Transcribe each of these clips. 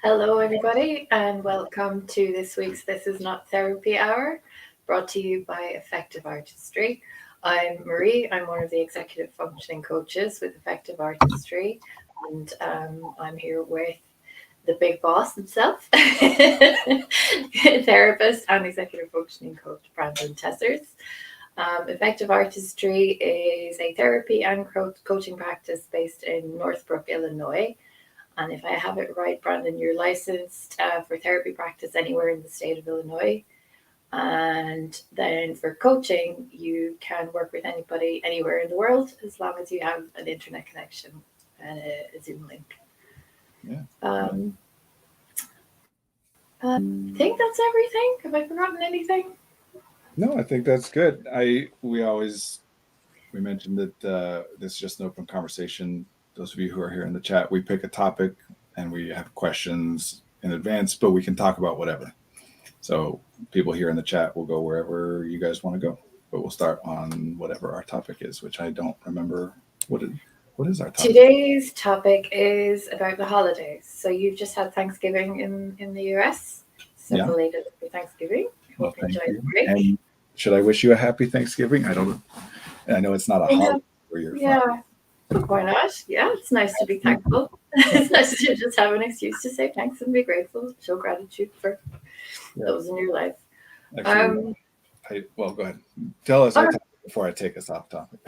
Hello, everybody, and welcome to this week's This Is Not Therapy Hour, brought to you by Effective Artistry. I'm Marie. I'm one of the executive functioning coaches with Effective Artistry, and I'm here with the big boss himself, therapist and executive functioning coach Brandon Tessers. Effective Artistry is a therapy and coaching practice based in Northbrook, Illinois. And if I have it right, Brandon, you're licensed for therapy practice anywhere in the state of Illinois. And then for coaching, you can work with anybody anywhere in the world as long as you have an internet connection and a Zoom link. Yeah. I think that's everything. Have I forgotten anything? No, I think that's good. We mentioned that this is just an open conversation. Those of you who are here in the chat, we pick a topic and we have questions in advance, but we can talk about whatever. So people here in the chat will go wherever you guys want to go, but we'll start on whatever our topic is, which I don't remember. What is our topic? Today's topic is about the holidays. So you've just had Thanksgiving in the US. So belated Thanksgiving. Well, thank you. And should I wish you a happy Thanksgiving? I don't know. I know it's not a holiday for your family. Why not? Yeah, it's nice to be thankful. It's nice to just have an excuse to say thanks and be grateful, show gratitude for those in your life. Actually, go ahead. Tell us our topic before I take us off topic.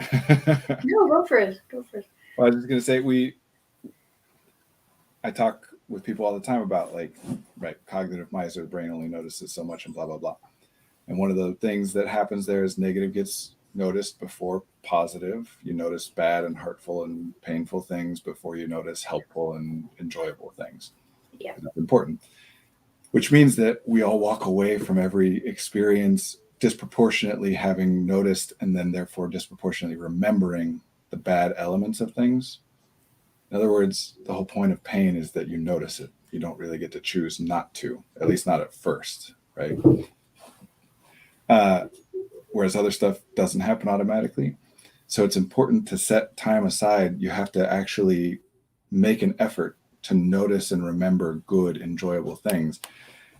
No, go for it. Well, I was just going to say, I talk with people all the time about cognitive miser, the brain only notices so much and blah, blah, blah. And one of the things that happens there is negative gets noticed before positive. You notice bad and hurtful and painful things before you notice helpful and enjoyable things. Yeah. That's important. Which means that we all walk away from every experience disproportionately having noticed and then therefore disproportionately remembering the bad elements of things. In other words, the whole point of pain is that you notice it. You don't really get to choose not to, at least not at first, right? Whereas other stuff doesn't happen automatically. So it's important to set time aside. You have to actually make an effort to notice and remember good, enjoyable things.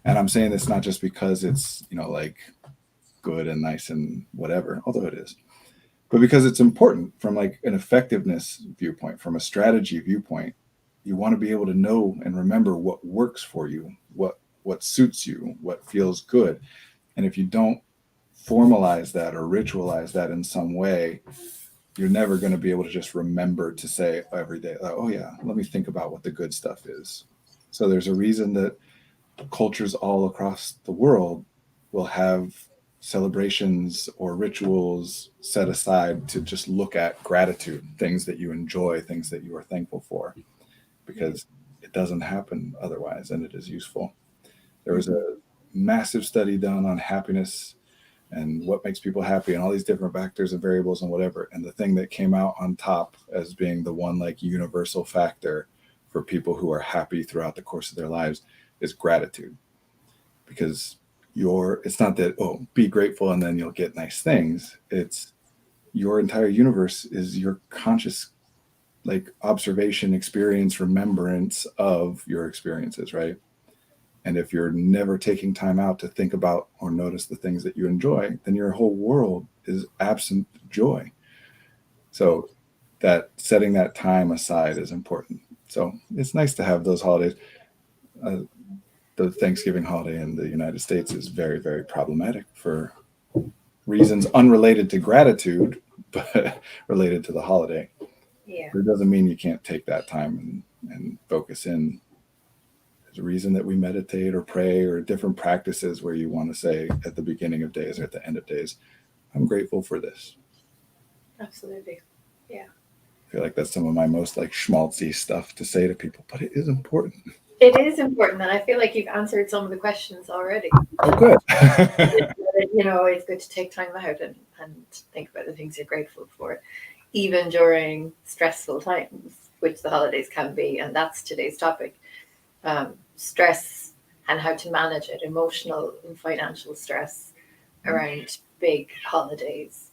And I'm saying this not just because it's, good and nice and whatever, although it is, but because it's important from an effectiveness viewpoint, from a strategy viewpoint. You want to be able to know and remember what works for you, what suits you, what feels good. And if you don't formalize that or ritualize that in some way, you're never going to be able to just remember to say every day, oh yeah, let me think about what the good stuff is. So there's a reason that cultures all across the world will have celebrations or rituals set aside to just look at gratitude, things that you enjoy, things that you are thankful for, because it doesn't happen otherwise, and it is useful. There was a massive study done on happiness and what makes people happy and all these different factors and variables and whatever. And the thing that came out on top as being the one universal factor for people who are happy throughout the course of their lives is gratitude. Because it's not that, be grateful and then you'll get nice things. It's your entire universe is your conscious observation, experience, remembrance of your experiences, right? And if you're never taking time out to think about or notice the things that you enjoy, then your whole world is absent joy. So that setting that time aside is important. So it's nice to have those holidays. The Thanksgiving holiday in the United States is very, very problematic for reasons unrelated to gratitude, but related to the holiday. Yeah. But it doesn't mean you can't take that time and focus in. There's a reason that we meditate or pray or different practices where you want to say at the beginning of days or at the end of days, I'm grateful for this. Absolutely. Yeah. I feel like that's some of my most schmaltzy stuff to say to people, but it is important. It is important, and I feel like you've answered some of the questions already. Oh, good. It's good to take time out and think about the things you're grateful for, even during stressful times, which the holidays can be, and that's today's topic. Stress and how to manage it, emotional and financial stress around big holidays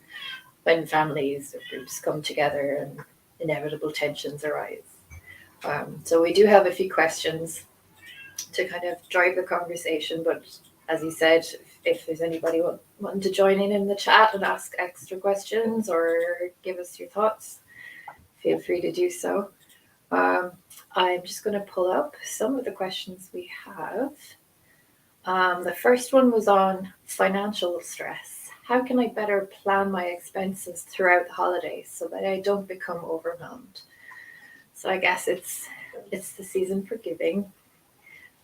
when families or groups come together and inevitable tensions arise. So we do have a few questions to kind of drive the conversation. But as you said, if there's anybody wanting to join in the chat and ask extra questions or give us your thoughts, feel free to do so. I'm just going to pull up some of the questions we have. The first one was on financial stress. How can I better plan my expenses throughout the holidays so that I don't become overwhelmed? So I guess it's the season for giving,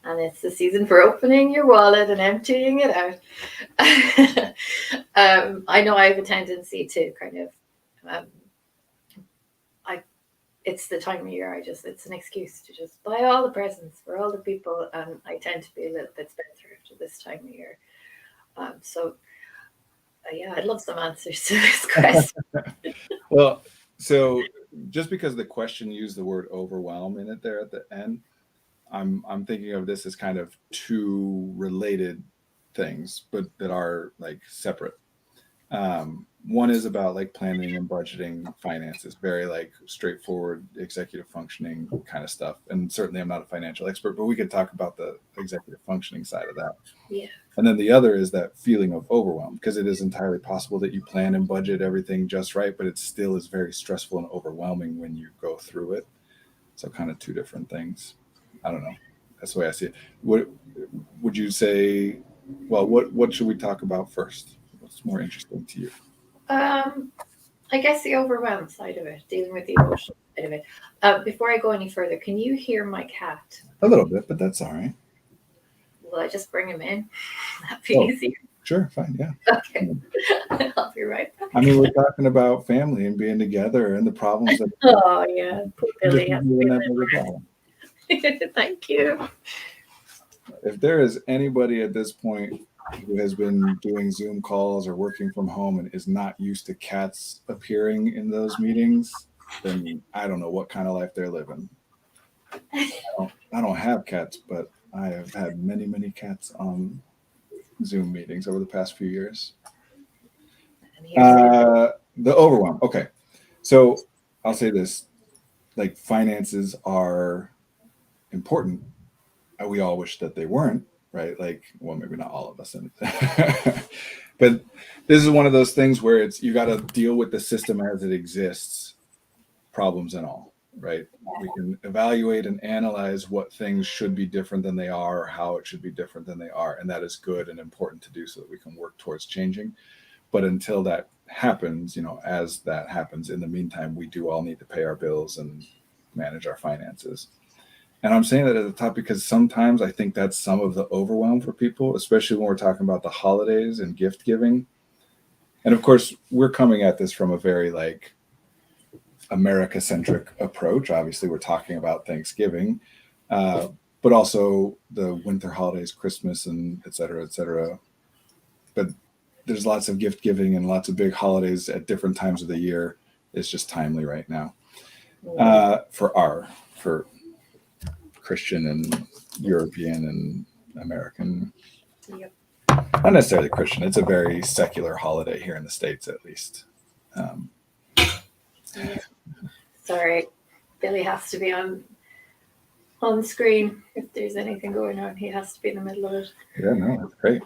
and it's the season for opening your wallet and emptying it out. I know I have a tendency to kind of, it's the time of year. It's an excuse to just buy all the presents for all the people, and I tend to be a little bit spendthrift at this time of year. Yeah, I'd love some answers to this question. Well, so just because the question used the word overwhelm in it there at the end, I'm thinking of this as kind of two related things, but that are like separate. One is about like planning and budgeting finances, very like straightforward executive functioning kind of stuff. And certainly I'm not a financial expert, but we could talk about the executive functioning side of that. Yeah. And then the other is that feeling of overwhelm, because it is entirely possible that you plan and budget everything just right, but it still is very stressful and overwhelming when you go through it. So kind of two different things. I don't know. That's the way I see it. What would you say? Well, what should we talk about first? What's more interesting to you? I guess the overwhelmed side of it, dealing with the emotional side of it. Before I go any further, can you hear my cat? A little bit, but that's all right. Will I just bring him in? That'd be easier. Sure, fine, yeah. Okay. I'll be right back. I mean, we're talking about family and being together and the problems that. Oh yeah, poor Billy has Thank you. If there is anybody at this point who has been doing Zoom calls or working from home and is not used to cats appearing in those meetings, then I don't know what kind of life they're living. I don't have cats, but I have had many, many cats on Zoom meetings over the past few years. The overwhelm. Okay. So I'll say this, like finances are important. We all wish that they weren't, right? Like, well, maybe not all of us. But this is one of those things where you got to deal with the system as it exists, problems and all, right? We can evaluate and analyze what things should be different than they are, or how it should be different than they are. And that is good and important to do so that we can work towards changing. But until that happens, as that happens, in the meantime, we do all need to pay our bills and manage our finances. And I'm saying that at the top because sometimes I think that's some of the overwhelm for people, especially when we're talking about the holidays and gift giving. And of course, we're coming at this from a very like America-centric approach. Obviously, we're talking about Thanksgiving, but also the winter holidays, Christmas, and et cetera, et cetera. But there's lots of gift giving and lots of big holidays at different times of the year. It's just timely right now for Christian and European and American. Yep. Not necessarily Christian. It's a very secular holiday here in the States, at least. Sorry, Billy has to be on screen. If there's anything going on, he has to be in the middle of it. Yeah, no, that's great.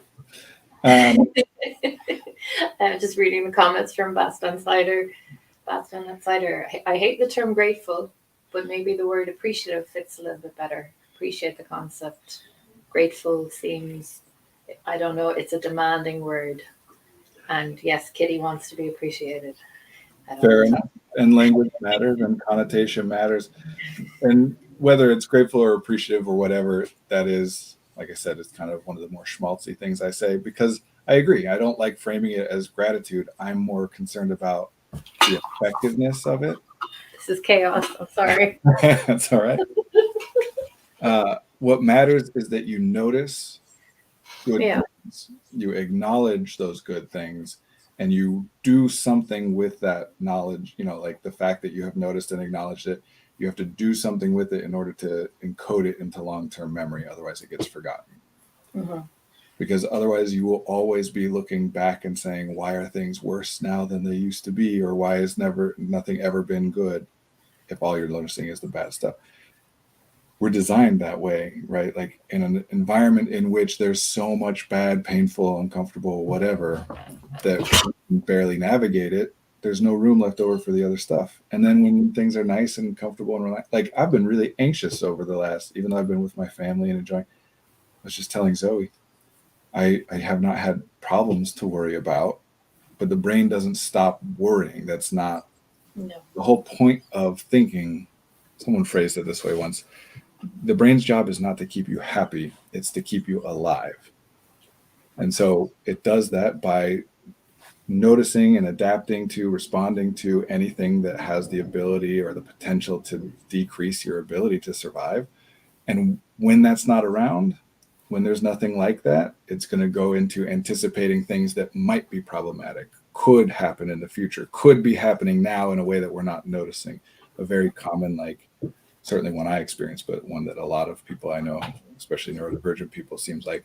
Just reading the comments from Baston Cider. I hate the term grateful, but maybe the word appreciative fits a little bit better. Appreciate the concept. Grateful seems, I don't know, it's a demanding word. And yes, Kitty wants to be appreciated. Fair enough. And language matters and connotation matters. And whether it's grateful or appreciative or whatever that is, like I said, it's kind of one of the more schmaltzy things I say, because I agree. I don't like framing it as gratitude. I'm more concerned about the effectiveness of it. This is chaos. I'm sorry. That's all right. What matters is that you notice good things. You acknowledge those good things and you do something with that knowledge, like the fact that you have noticed and acknowledged it. You have to do something with it in order to encode it into long-term memory. Otherwise it gets forgotten. Mm-hmm. Because otherwise you will always be looking back and saying, why are things worse now than they used to be? Or why has nothing ever been good? If all you're noticing is the bad stuff. we're designed that way, right? Like in an environment in which there's so much bad, painful, uncomfortable, whatever, that we can barely navigate it, there's no room left over for the other stuff. And then when things are nice and comfortable and relaxed, like I've been really anxious over the last, even though I've been with my family and enjoying, I was just telling Zoe, I have not had problems to worry about, but the brain doesn't stop worrying. That's not No. the whole point of thinking. Someone phrased it this way once: the brain's job is not to keep you happy, it's to keep you alive. And so it does that by noticing and adapting to, responding to anything that has the ability or the potential to decrease your ability to survive. And when that's not around, when there's nothing like that, it's going to go into anticipating things that might be problematic, could happen in the future, could be happening now in a way that we're not noticing. A very common, like, certainly one I experienced, but one that a lot of people I know, especially neurodivergent people, seems like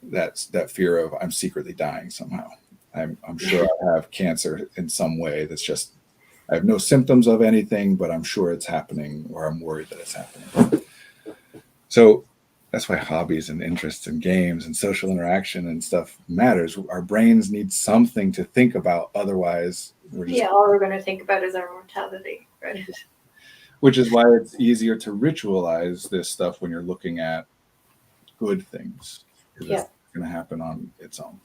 that's that fear of I'm secretly dying somehow. I'm sure I have cancer in some way that's just, I have no symptoms of anything, but I'm sure it's happening, or I'm worried that it's happening. So that's why hobbies and interests and games and social interaction and stuff matters. Our brains need something to think about. Otherwise, we're just, Yeah, all we're going to think about is our mortality, right? which is why it's easier to ritualize this stuff when you're looking at good things, because Yeah. it's going to happen on its own.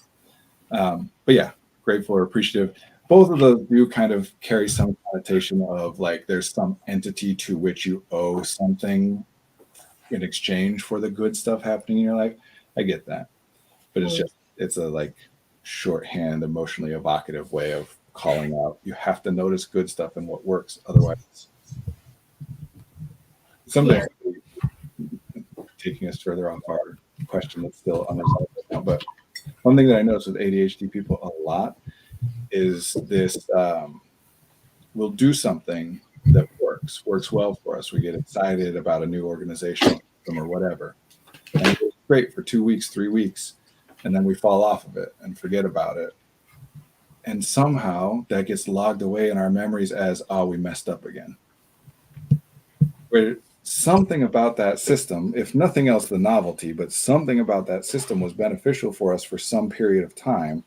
But yeah, grateful or appreciative. Both of those do kind of carry some connotation of like there's some entity to which you owe something in exchange for the good stuff happening in your life. I get that. But it's just, it's a like shorthand, emotionally evocative way of calling out. You have to notice good stuff and what works. Otherwise, someday taking us further off our question that's still unresolved right now. But one thing that I notice with ADHD people a lot is this: we'll do something that works well for us. We get excited about a new organizational system or whatever, and it's great for 2 weeks, 3 weeks, and then we fall off of it and forget about it. And somehow that gets logged away in our memories as, oh, we messed up again. Where something about that system, if nothing else, the novelty, but something about that system was beneficial for us for some period of time.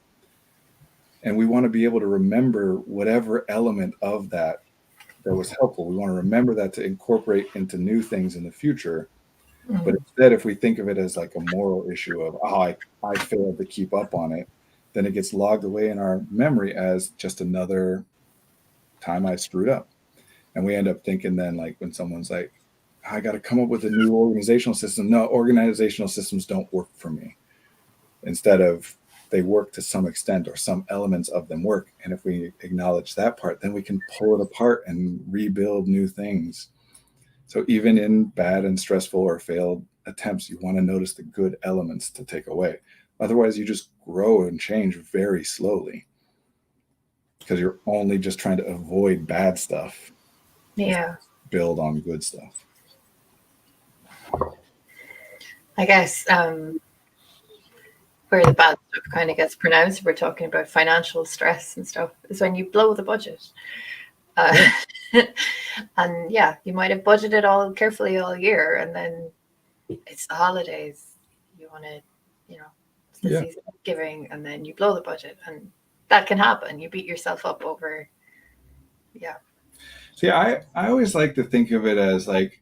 And we want to be able to remember whatever element of that was helpful. We want to remember that to incorporate into new things in the future. Mm-hmm. But instead, if we think of it as like a moral issue of, oh, I failed to keep up on it, then it gets logged away in our memory as just another time I screwed up. And we end up thinking then, like when someone's like, I got to come up with a new organizational system. No, organizational systems don't work for me. Instead of, they work to some extent, or some elements of them work. And if we acknowledge that part, then we can pull it apart and rebuild new things. So even in bad and stressful or failed attempts, you want to notice the good elements to take away. Otherwise, you just grow and change very slowly because you're only just trying to avoid bad stuff. Yeah. Build on good stuff. I guess where the bad stuff kind of gets pronounced, we're talking about financial stress and stuff, is when you blow the budget. And yeah, you might have budgeted all carefully all year, and then it's the holidays. You want to, it's the season of giving, and then you blow the budget, and that can happen. You beat yourself up over, See, I always like to think of it as like,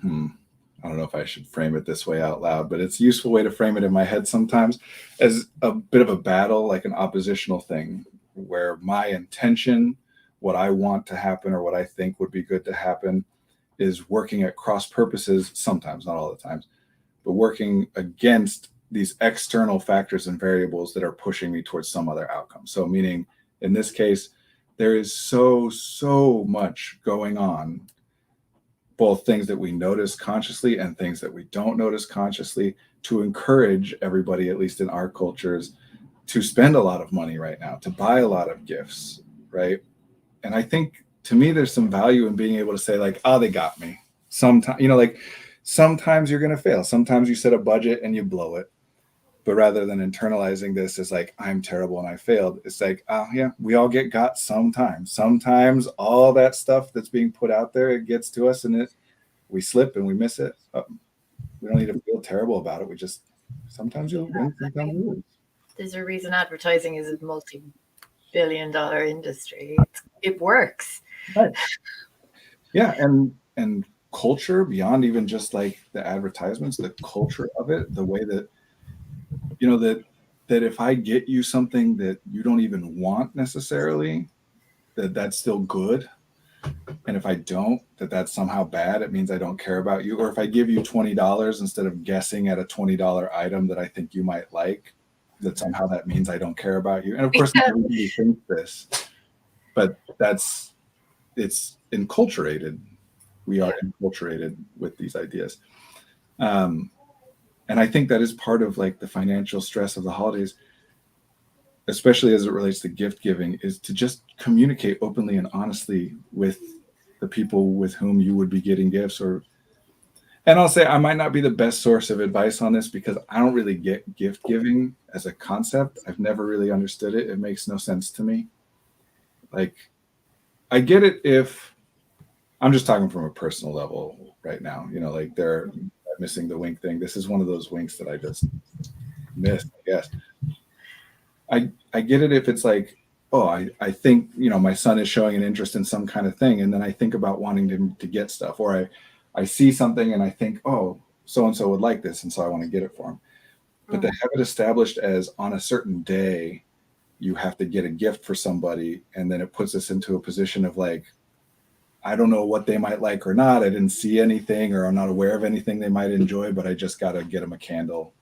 I don't know if I should frame it this way out loud, but it's a useful way to frame it in my head sometimes as a bit of a battle, like an oppositional thing, where my intention, what I want to happen or what I think would be good to happen, is working at cross purposes sometimes, not all the times, but working against these external factors and variables that are pushing me towards some other outcome. So meaning in this case, there is so much going on, both things that we notice consciously and things that we don't notice consciously, to encourage everybody, at least in our cultures, to spend a lot of money right now, to buy a lot of gifts, right? And I think, to me, there's some value in being able to say like, oh, they got me. Sometimes, like sometimes you're going to fail. Sometimes you set a budget and you blow it. But rather than internalizing this as like, I'm terrible and I failed, it's like, oh yeah, we all get got sometimes. Sometimes all that stuff that's being put out there, it gets to us and we slip and we miss it, we don't need to feel terrible about it. We just, sometimes you'll win, sometimes you lose. There's a reason advertising is a multi-billion-dollar industry. It works. Right. Yeah, and culture beyond even just like the advertisements, the culture of it, the way that, you know, that if I get you something that you don't even want necessarily, that's still good. And if I don't, that's somehow bad. It means I don't care about you. Or if I give you $20 instead of guessing at a $20 item that I think you might like, that somehow that means I don't care about you. And of course, everybody thinks this, but it's enculturated. We are enculturated with these ideas. And I think that is part of like the financial stress of the holidays, especially as it relates to gift giving, is to just communicate openly and honestly with the people with whom you would be getting gifts. And I'll say I might not be the best source of advice on this because I don't really get gift giving as a concept. I've never really understood it. It makes no sense to me. Like, I get it if I'm just talking from a personal level right now, you know, like they're missing the wink thing. This is one of those winks that I just missed, I guess. I get it if it's like, oh, I think, you know, my son is showing an interest in some kind of thing. And then I think about wanting him to get stuff, or I see something and I think, oh, so-and-so would like this. And so I want to get it for him. But to have it established as on a certain day, you have to get a gift for somebody. And then it puts us into a position of like, I don't know what they might like or not. I didn't see anything, or I'm not aware of anything they might enjoy, but I just got to get them a candle.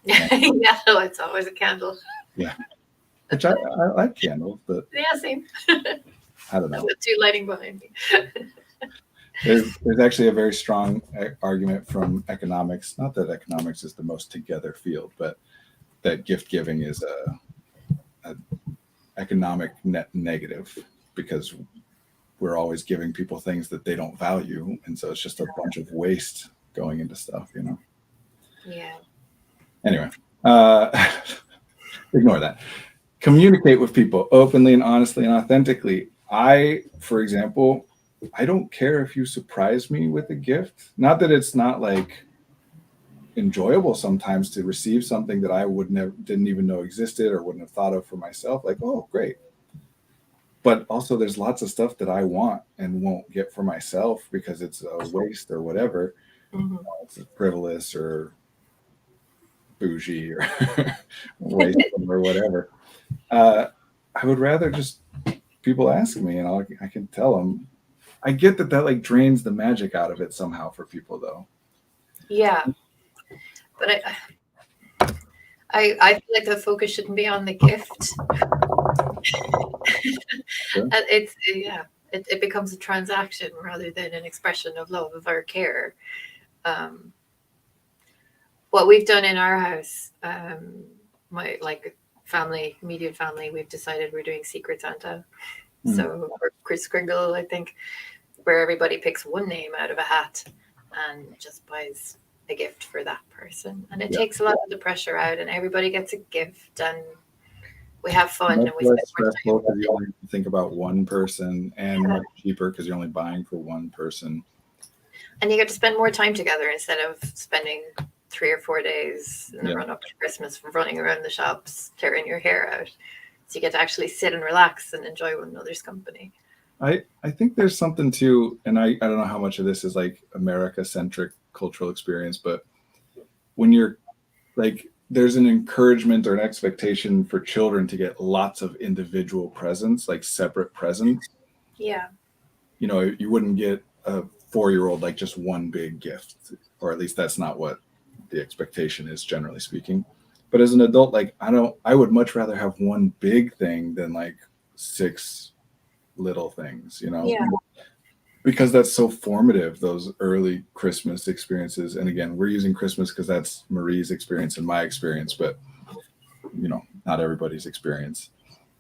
Yeah, it's always a candle. Yeah. Which I like candles, but yeah, same. I don't know. With two lighting behind me. There's actually a very strong argument from economics. Not that economics is the most together field, but that gift giving is a economic net negative, because we're always giving people things that they don't value, and so it's just a bunch of waste going into stuff, you know. Yeah. Anyway, ignore that. Communicate with people openly and honestly and authentically. For example, I don't care if you surprise me with a gift. Not that it's not like enjoyable sometimes to receive something that I didn't even know existed or wouldn't have thought of for myself. Like, oh, great. But also there's lots of stuff that I want and won't get for myself because it's a waste or whatever. Mm-hmm. It's frivolous or bougie or wasteful or whatever. I would rather just people ask me and I can tell them. I get that like drains the magic out of it somehow for people though. Yeah. But I feel like the focus shouldn't be on the gift. Sure. It becomes a transaction rather than an expression of love or care. What we've done in our house, my family, immediate family, we've decided we're doing Secret Santa. Mm. So or Kris Kringle, I think, where everybody picks one name out of a hat and just buys a gift for that person, and it takes a lot of the pressure out, and everybody gets a gift, and we have fun. And we less stressful because you only think about one person, and much cheaper because you're only buying for one person. And you get to spend more time together instead of spending 3 or 4 days in the run up to Christmas running around the shops, tearing your hair out. So you get to actually sit and relax and enjoy one another's company. I think there's something to, and I don't know how much of this is like America-centric cultural experience, but when you're like, there's an encouragement or an expectation for children to get lots of individual presents, like separate presents. Yeah. You know, you wouldn't get a 4-year-old like just one big gift, or at least that's not what the expectation is, generally speaking. But as an adult, like I would much rather have one big thing than like 6 little things, you know. Yeah. Because that's so formative, those early Christmas experiences. And again, we're using Christmas because that's Marie's experience and my experience, but you know, not everybody's experience.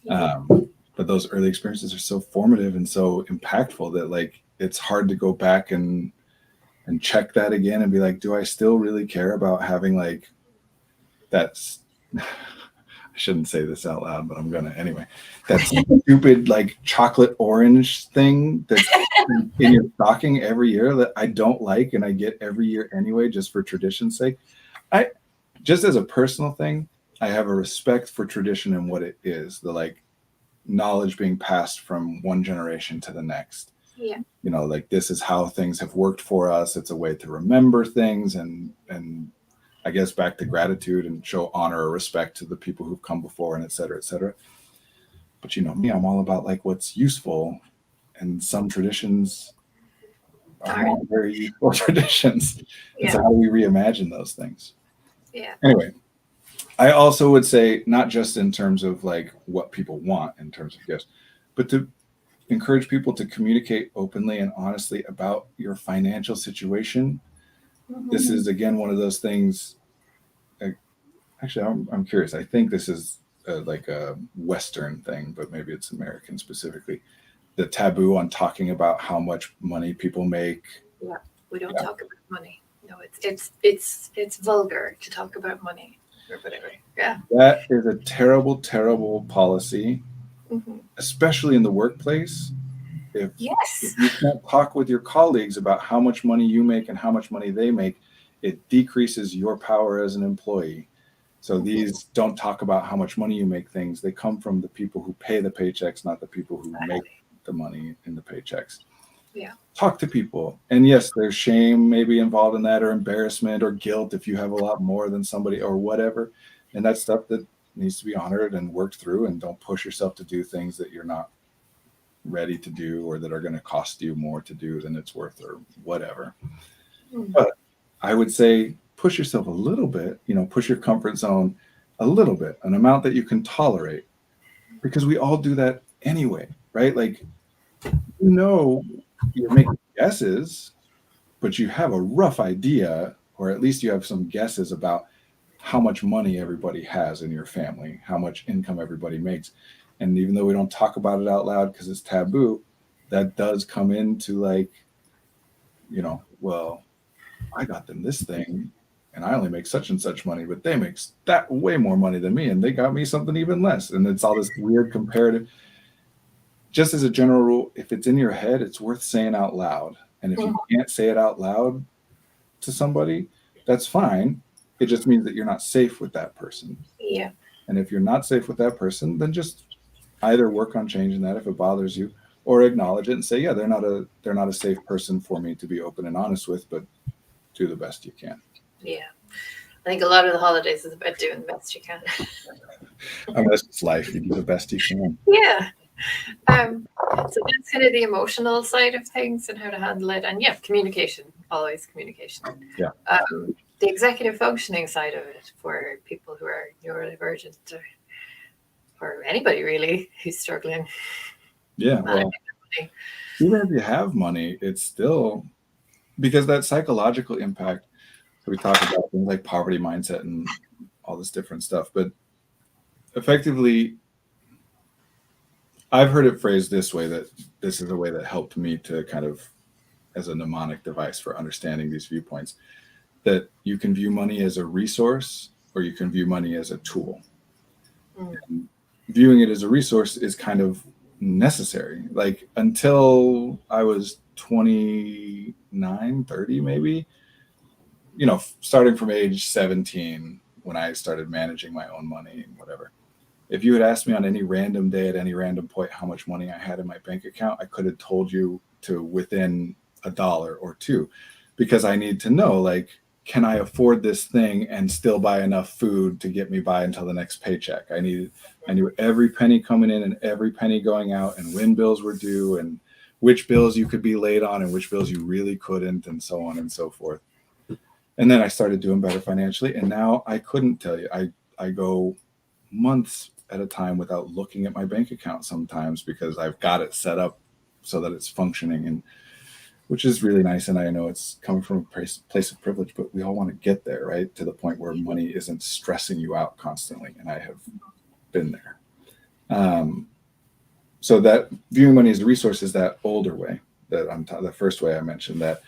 But those early experiences are so formative and so impactful that like it's hard to go back and check that again and be like, do I still really care about having like that's shouldn't say this out loud, but I'm gonna anyway. That stupid like chocolate orange thing that's in your stocking every year that I don't like, and I get every year anyway, just for tradition's sake. I just as a personal thing, I have a respect for tradition and what it is, the like knowledge being passed from one generation to the next. Yeah. You know, like this is how things have worked for us. It's a way to remember things and I guess back to gratitude and show honor or respect to the people who've come before and et cetera, et cetera. But you know me, I'm all about like what's useful, and some traditions are not very useful traditions. Yeah. So how do we reimagine those things? Yeah. Anyway, I also would say not just in terms of like what people want in terms of gifts, but to encourage people to communicate openly and honestly about your financial situation. This is again one of those things. Actually, I'm curious. I think this is like a Western thing, but maybe it's American specifically. The taboo on talking about how much money people make. Yeah, we don't talk about money. No, it's vulgar to talk about money or whatever. Yeah, that is a terrible, terrible policy, especially in the workplace. If you can't talk with your colleagues about how much money you make and how much money they make, it decreases your power as an employee. So these don't talk about how much money you make things. They come from the people who pay the paychecks, not the people who make the money in the paychecks. Yeah. Talk to people. And yes, there's shame maybe involved in that, or embarrassment or guilt if you have a lot more than somebody or whatever. And that's stuff that needs to be honored and worked through, and don't push yourself to do things that you're not ready to do or that are going to cost you more to do than it's worth or whatever. But I would say push yourself a little bit, you know, push your comfort zone a little bit, an amount that you can tolerate, because we all do that anyway, right? Like, you know, you're making guesses, but you have a rough idea, or at least you have some guesses about how much money everybody has in your family, how much income everybody makes. And even though we don't talk about it out loud because it's taboo, that does come into like, you know, well, I got them this thing and I only make such and such money, but they make that way more money than me, and they got me something even less. And it's all this weird comparative. Just as a general rule, if it's in your head, it's worth saying out loud. And if you can't say it out loud to somebody, that's fine. It just means that you're not safe with that person. Yeah. And if you're not safe with that person, then just either work on changing that if it bothers you, or acknowledge it and say, yeah, they're not a safe person for me to be open and honest with, but do the best you can. Yeah. I think a lot of the holidays is about doing the best you can. I mean, that's just life. You do the best you can. Yeah. So that's kind of the emotional side of things and how to handle it. And yeah, communication, always communication. Yeah. The executive functioning side of it for people who are neurodivergent or anybody really who's struggling. Yeah. Well, even if you have money, it's still, because that psychological impact, we talk about things like poverty mindset and all this different stuff, but effectively, I've heard it phrased this way, that this is a way that helped me to kind of, as a mnemonic device for understanding these viewpoints, that you can view money as a resource or you can view money as a tool. And viewing it as a resource is kind of necessary. Like until I was 29, 30 maybe, you know, starting from age 17 when I started managing my own money and whatever. If you had asked me on any random day at any random point how much money I had in my bank account, I could have told you to within $1 or $2, because I need to know, like, can I afford this thing and still buy enough food to get me by until the next paycheck? I knew every penny coming in and every penny going out, and when bills were due and which bills you could be late on and which bills you really couldn't, and so on and so forth. And then I started doing better financially, and now I couldn't tell you. I go months at a time without looking at my bank account sometimes, because I've got it set up so that it's functioning, and which is really nice. And I know it's coming from a place of privilege, but we all want to get there, right? To the point where money isn't stressing you out constantly. And I have been there. So that viewing money as a resource is that older way that the first way I mentioned, that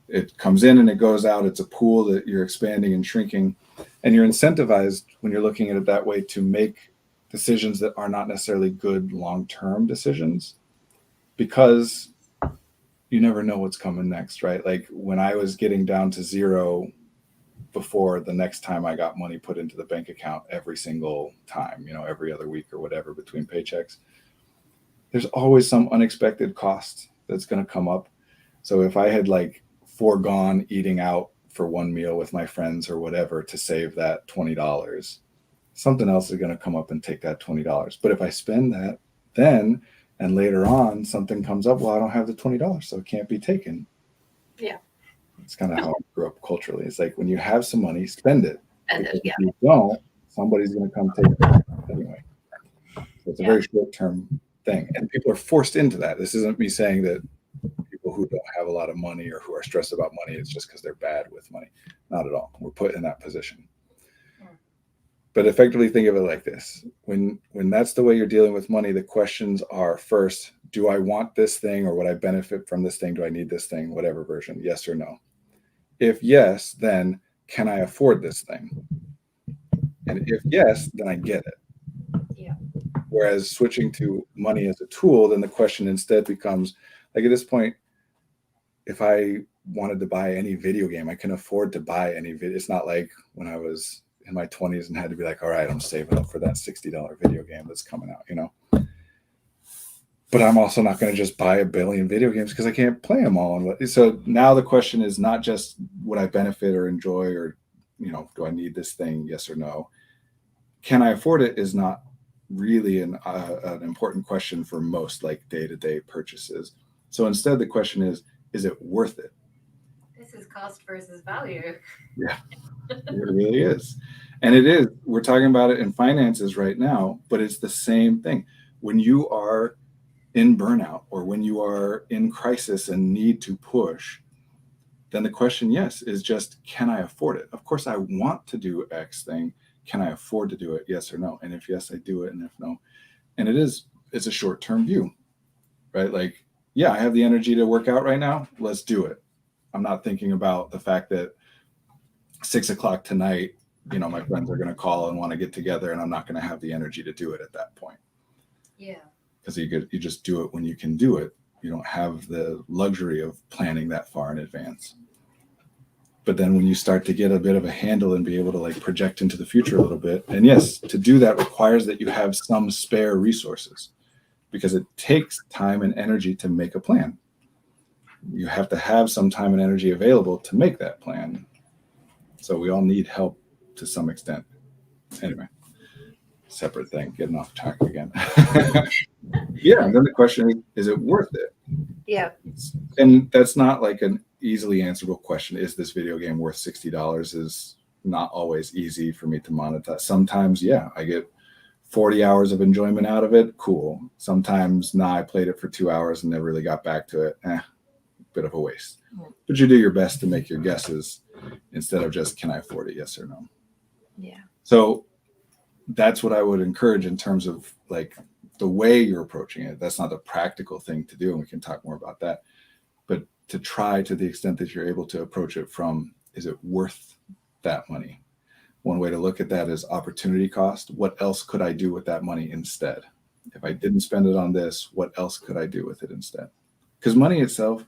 it comes in and it goes out. It's a pool that you're expanding and shrinking. And you're incentivized when you're looking at it that way to make decisions that are not necessarily good long-term decisions, because you never know what's coming next, right? Like when I was getting down to zero before the next time I got money put into the bank account every single time, every other week or whatever between paychecks, there's always some unexpected cost that's going to come up. So if I had like foregone eating out for one meal with my friends or whatever to save that $20, something else is going to come up and take that $20. But if I spend that then and later on something comes up, well, I don't have the $20, so it can't be taken. Yeah. It's kind of how I grew up culturally. It's like when you have some money, spend it. And Because yeah. if you don't, somebody's going to come take it anyway. So it's a very short-term thing. And people are forced into that. This isn't me saying that people who don't have a lot of money or who are stressed about money, it's just because they're bad with money. Not at all. We're put in that position. But effectively think of it like this. When that's the way you're dealing with money, the questions are, first, do I want this thing, or would I benefit from this thing? Do I need this thing? Whatever version, yes or no. If yes, then can I afford this thing? And if yes, then I get it. Yeah. Whereas switching to money as a tool, then the question instead becomes, like at this point, if I wanted to buy any video game, I can afford to buy any video. It's not like when I was in my 20s and had to be like, all right, I'm saving up for that $60 video game that's coming out, But I'm also not going to just buy a billion video games because I can't play them all. So now the question is not just would I benefit or enjoy, or, do I need this thing? Yes or no. Can I afford it is not really an important question for most like day-to-day purchases. So instead the question is it worth it? This is cost versus value. Yeah, it really is. And it is. We're talking about it in finances right now, but it's the same thing. When you are in burnout or when you are in crisis and need to push, then the question, yes, is just, can I afford it? Of course, I want to do X thing. Can I afford to do it? Yes or no? And if yes, I do it. And if no, and it's a short-term view, right? Like, yeah, I have the energy to work out right now. Let's do it. I'm not thinking about the fact that 6:00 tonight, my friends are going to call and want to get together, and I'm not going to have the energy to do it at that point. Yeah. Because you just do it when you can do it. You don't have the luxury of planning that far in advance. But then when you start to get a bit of a handle and be able to like project into the future a little bit, and yes, to do that requires that you have some spare resources, because it takes time and energy to make a plan. You have to have some time and energy available to make that plan. So we all need help to some extent. Anyway, separate thing, getting off track again. Yeah, and then the question is it worth it? Yeah. And that's not like an easily answerable question. Is this video game worth $60? Is not always easy for me to monetize. Sometimes, yeah, I get 40 hours of enjoyment out of it. Cool. Sometimes, I played it for 2 hours and never really got back to it. Bit of a waste. But you do your best to make your guesses instead of just, can I afford it? Yes or no. Yeah. So that's what I would encourage in terms of like the way you're approaching it. That's not the practical thing to do, and we can talk more about that. But to try, to the extent that you're able to approach it from, is it worth that money? One way to look at that is opportunity cost. What else could I do with that money instead? If I didn't spend it on this, what else could I do with it instead? Because money itself,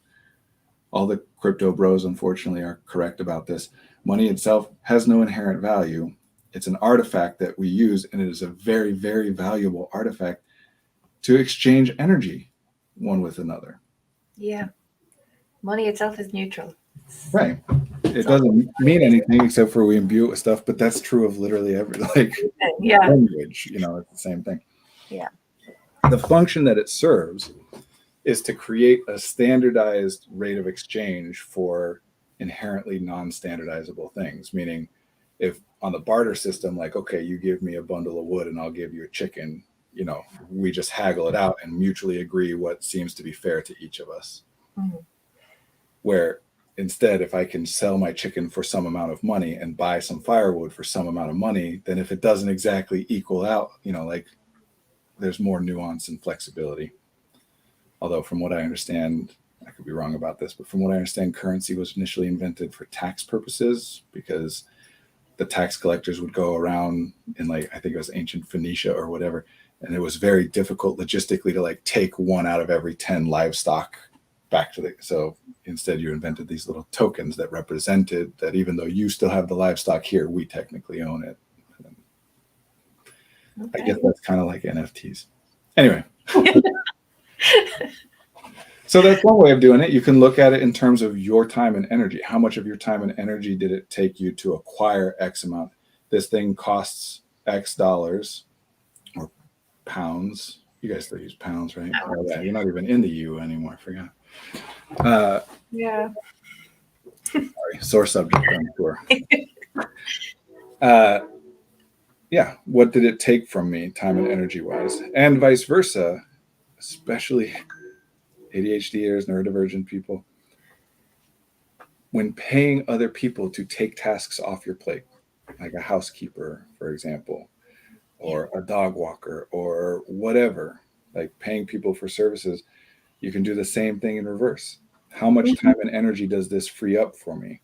all the crypto bros, unfortunately, are correct about this. Money itself has no inherent value. It's an artifact that we use, and it is a very, very valuable artifact to exchange energy one with another. Yeah. Money itself is neutral. Right. It doesn't mean anything except for we imbue it with stuff, but that's true of literally every language. It's the same thing. Yeah. The function that it serves is to create a standardized rate of exchange for inherently non-standardizable things. Meaning, if on the barter system, like, okay, you give me a bundle of wood and I'll give you a chicken, we just haggle it out and mutually agree what seems to be fair to each of us. Mm-hmm. Where instead, if I can sell my chicken for some amount of money and buy some firewood for some amount of money, then if it doesn't exactly equal out, like there's more nuance and flexibility. Although from what I understand, I could be wrong about this, but from what I understand, currency was initially invented for tax purposes, because the tax collectors would go around in, like, I think it was ancient Phoenicia or whatever, and it was very difficult logistically to like take one out of every 10 livestock back to the. So instead, you invented these little tokens that represented that even though you still have the livestock here, we technically own it. Okay. I guess that's kind of like NFTs. Anyway. So that's one way of doing it. You can look at it in terms of your time and energy. How much of your time and energy did it take you to acquire X amount? This thing costs X dollars or pounds. You guys still use pounds, right? Oh, yeah, you're not even in the U anymore. I forgot. Yeah. Sorry, sore subject, I'm sure. Yeah, what did it take from me, time and energy wise, and vice versa, especially ADHDers, neurodivergent people. When paying other people to take tasks off your plate, like a housekeeper, for example, or a dog walker, or whatever, like paying people for services, you can do the same thing in reverse. How much time and energy does this free up for me?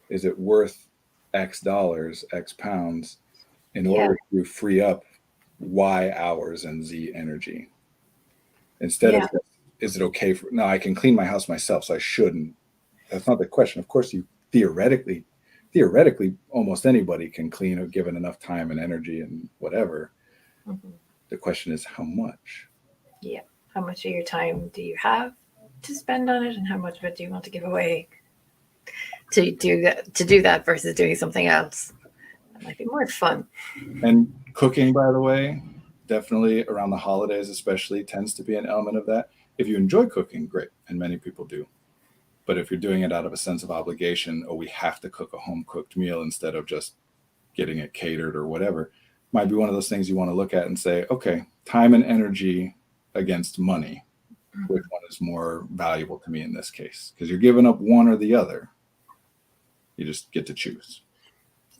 Is it worth X dollars, X pounds in order to free up Y hours and Z energy? Instead of, is it okay for, no, I can clean my house myself, so I shouldn't. That's not the question. Of course, you theoretically, almost anybody can clean given enough time and energy and whatever. The question is how much? Yeah. How much of your time do you have to spend on it, and how much of it do you want to give away to do that versus doing something else? That might be more fun. And cooking, by the way, definitely around the holidays especially tends to be an element of that. If you enjoy cooking, great, and many people do. But if you're doing it out of a sense of obligation, or we have to cook a home cooked meal instead of just getting it catered or whatever, might be one of those things you want to look at and say, okay, time and energy against money, which one is more valuable to me in this case? Because you're giving up one or the other. You just get to choose.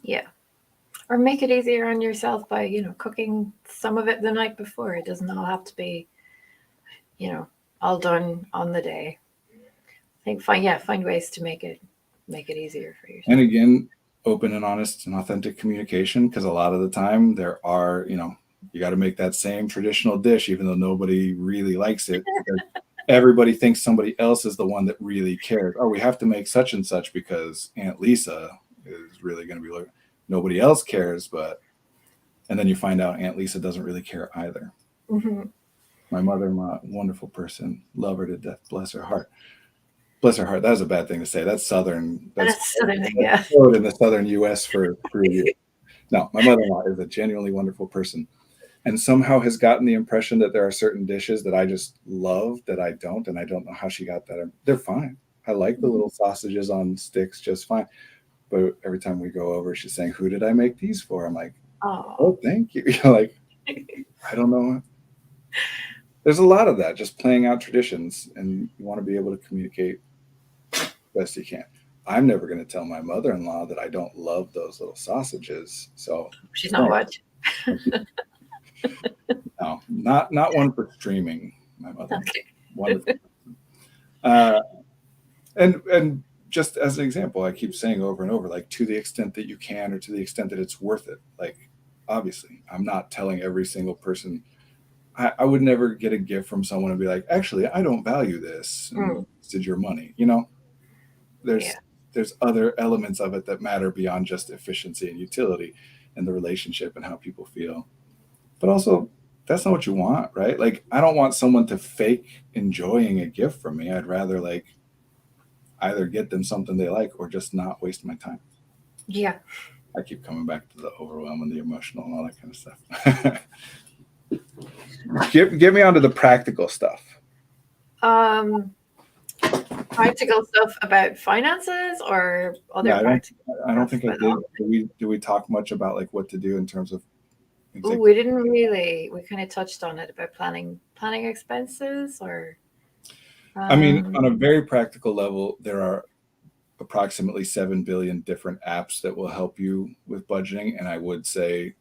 Yeah. Or make it easier on yourself by, cooking some of it the night before. It doesn't all have to be, all done on the day. I think find ways to make it easier for yourself. And again, open and honest and authentic communication, because a lot of the time there are, you got to make that same traditional dish, even though nobody really likes it. Everybody thinks somebody else is the one that really cares. Oh, we have to make such and such because Aunt Lisa is really going to be looking. Nobody else cares, and then you find out Aunt Lisa doesn't really care either. Mm-hmm. My mother-in-law, wonderful person, love her to death, bless her heart. Bless her heart. That was a bad thing to say. That's Southern. That's Southern, yeah. In the Southern U.S. for you. No, my mother-in-law is a genuinely wonderful person, and somehow has gotten the impression that there are certain dishes that I just love that I don't, and I don't know how she got that. They're fine. I like the little sausages on sticks just fine. But every time we go over, she's saying, "Who did I make these for?" I'm like, "Oh, thank you." Like, I don't know. There's a lot of that, just playing out traditions, and you want to be able to communicate best you can. I'm never going to tell my mother-in-law that I don't love those little sausages. So she's not watching. No, not one for streaming. My mother, okay. Wonderful. And just as an example, I keep saying over and over, like, to the extent that you can, or to the extent that it's worth it. Like, obviously, I'm not telling every single person. I would never get a gift from someone and be like, actually, I don't value this. And wasted your money. There's other elements of it that matter beyond just efficiency and utility and the relationship and how people feel. But also, that's not what you want, right? Like, I don't want someone to fake enjoying a gift from me. I'd rather like either get them something they like or just not waste my time. Yeah. I keep coming back to the overwhelm and the emotional and all that kind of stuff. Get me onto the practical stuff. Practical stuff about finances or other practical? I don't think I did. Do we talk much about like what to do in terms of? We didn't really. We kind of touched on it about planning expenses, or. I mean, on a very practical level, there are approximately 7 billion different apps that will help you with budgeting, and I would say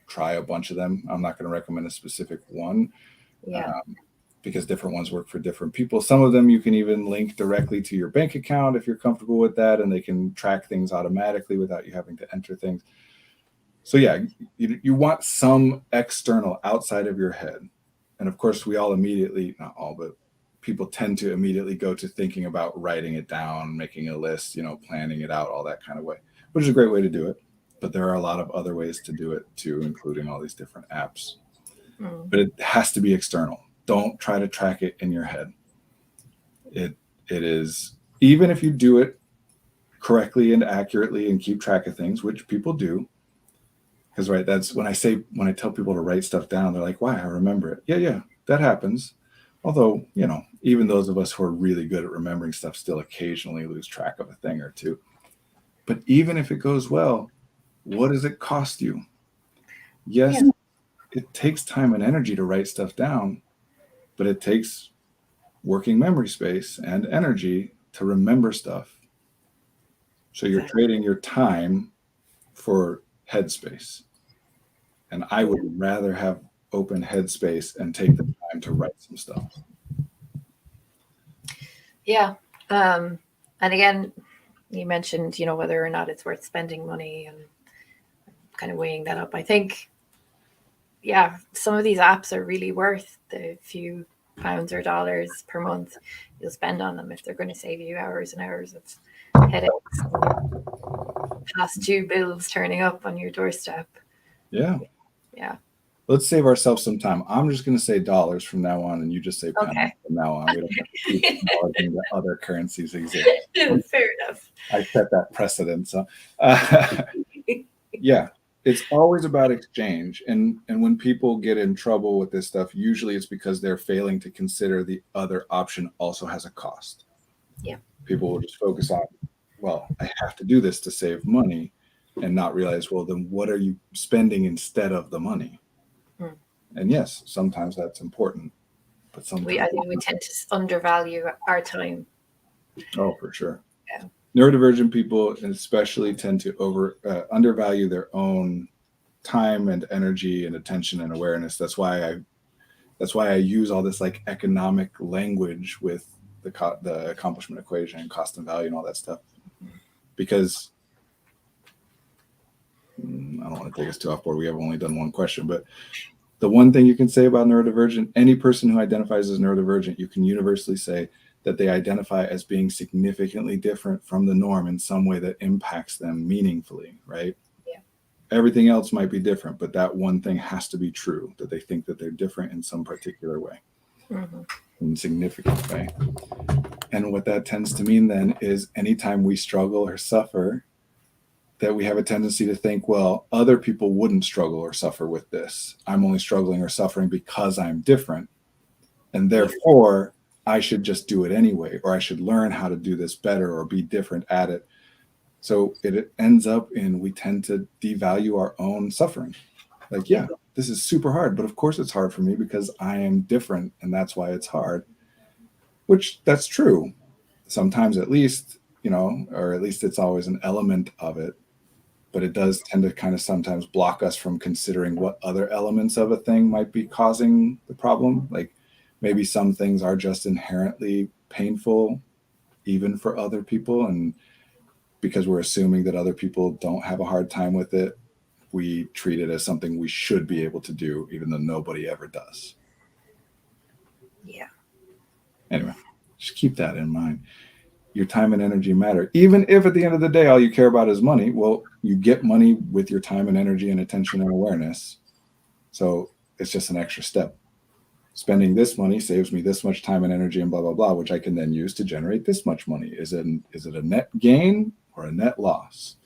try a bunch of them. I'm not going to recommend a specific one. Yeah. because different ones work for different people. Some of them you can even link directly to your bank account if you're comfortable with that, and they can track things automatically without you having to enter things. So yeah, you want some external outside of your head. And of course, we all immediately, not all, but people tend to immediately go to thinking about writing it down, making a list, planning it out, all that kind of way, which is a great way to do it. But there are a lot of other ways to do it too, including all these different apps. But it has to be external. Don't try to track it in your head. It is, even if you do it correctly and accurately and keep track of things, which people do, because right, that's when I tell people to write stuff down, they're like, why? I remember it. Yeah, that happens. Although, even those of us who are really good at remembering stuff still occasionally lose track of a thing or two. But even if it goes well, what does it cost you? Yes, it takes time and energy to write stuff down, but it takes working memory space and energy to remember stuff. So you're trading your time for headspace. And I would rather have open headspace and take the time to write some stuff. Yeah. And again, you mentioned, whether or not it's worth spending money and kind of weighing that up. I think, some of these apps are really worth the few pounds or dollars per month you'll spend on them if they're going to save you hours and hours of headaches, past due bills turning up on your doorstep. Yeah. Yeah. Let's save ourselves some time. I'm just going to say dollars from now on, and you just say pounds from now on. We don't have to keep acknowledging that other currencies exist. Fair enough. I set that precedent. So, yeah, it's always about exchange. And when people get in trouble with this stuff, usually it's because they're failing to consider the other option also has a cost. Yeah. People will just focus on, well, I have to do this to save money, and not realize, well, then what are you spending instead of the money? And yes, sometimes that's important, but sometimes I think we tend to undervalue our time. Oh, for sure. Yeah. Neurodivergent people especially tend to undervalue their own time and energy and attention and awareness. That's why I use all this like economic language with the accomplishment equation and cost and value and all that stuff, because I don't want to take us too off board. We have only done one question, but the one thing you can say about neurodivergent, any person who identifies as neurodivergent, you can universally say that they identify as being significantly different from the norm in some way that impacts them meaningfully, right? Yeah. Everything else might be different, but that one thing has to be true, that they think that they're different in some particular way, in a significant way. And what that tends to mean then is anytime we struggle or suffer, that we have a tendency to think, well, other people wouldn't struggle or suffer with this. I'm only struggling or suffering because I'm different. And therefore, I should just do it anyway, or I should learn how to do this better or be different at it. So it ends up in, we tend to devalue our own suffering. Like, yeah, this is super hard, but of course it's hard for me because I am different, and that's why it's hard. Which that's true. Sometimes at least, or at least it's always an element of it. But it does tend to kind of sometimes block us from considering what other elements of a thing might be causing the problem. Like maybe some things are just inherently painful, even for other people. And because we're assuming that other people don't have a hard time with it, we treat it as something we should be able to do, even though nobody ever does. Yeah. Anyway, just keep that in mind. Your time and energy matter. Even if at the end of the day, all you care about is money, well, you get money with your time and energy and attention and awareness. So it's just an extra step. Spending this money saves me this much time and energy and blah, blah, blah, which I can then use to generate this much money. Is it a net gain or a net loss?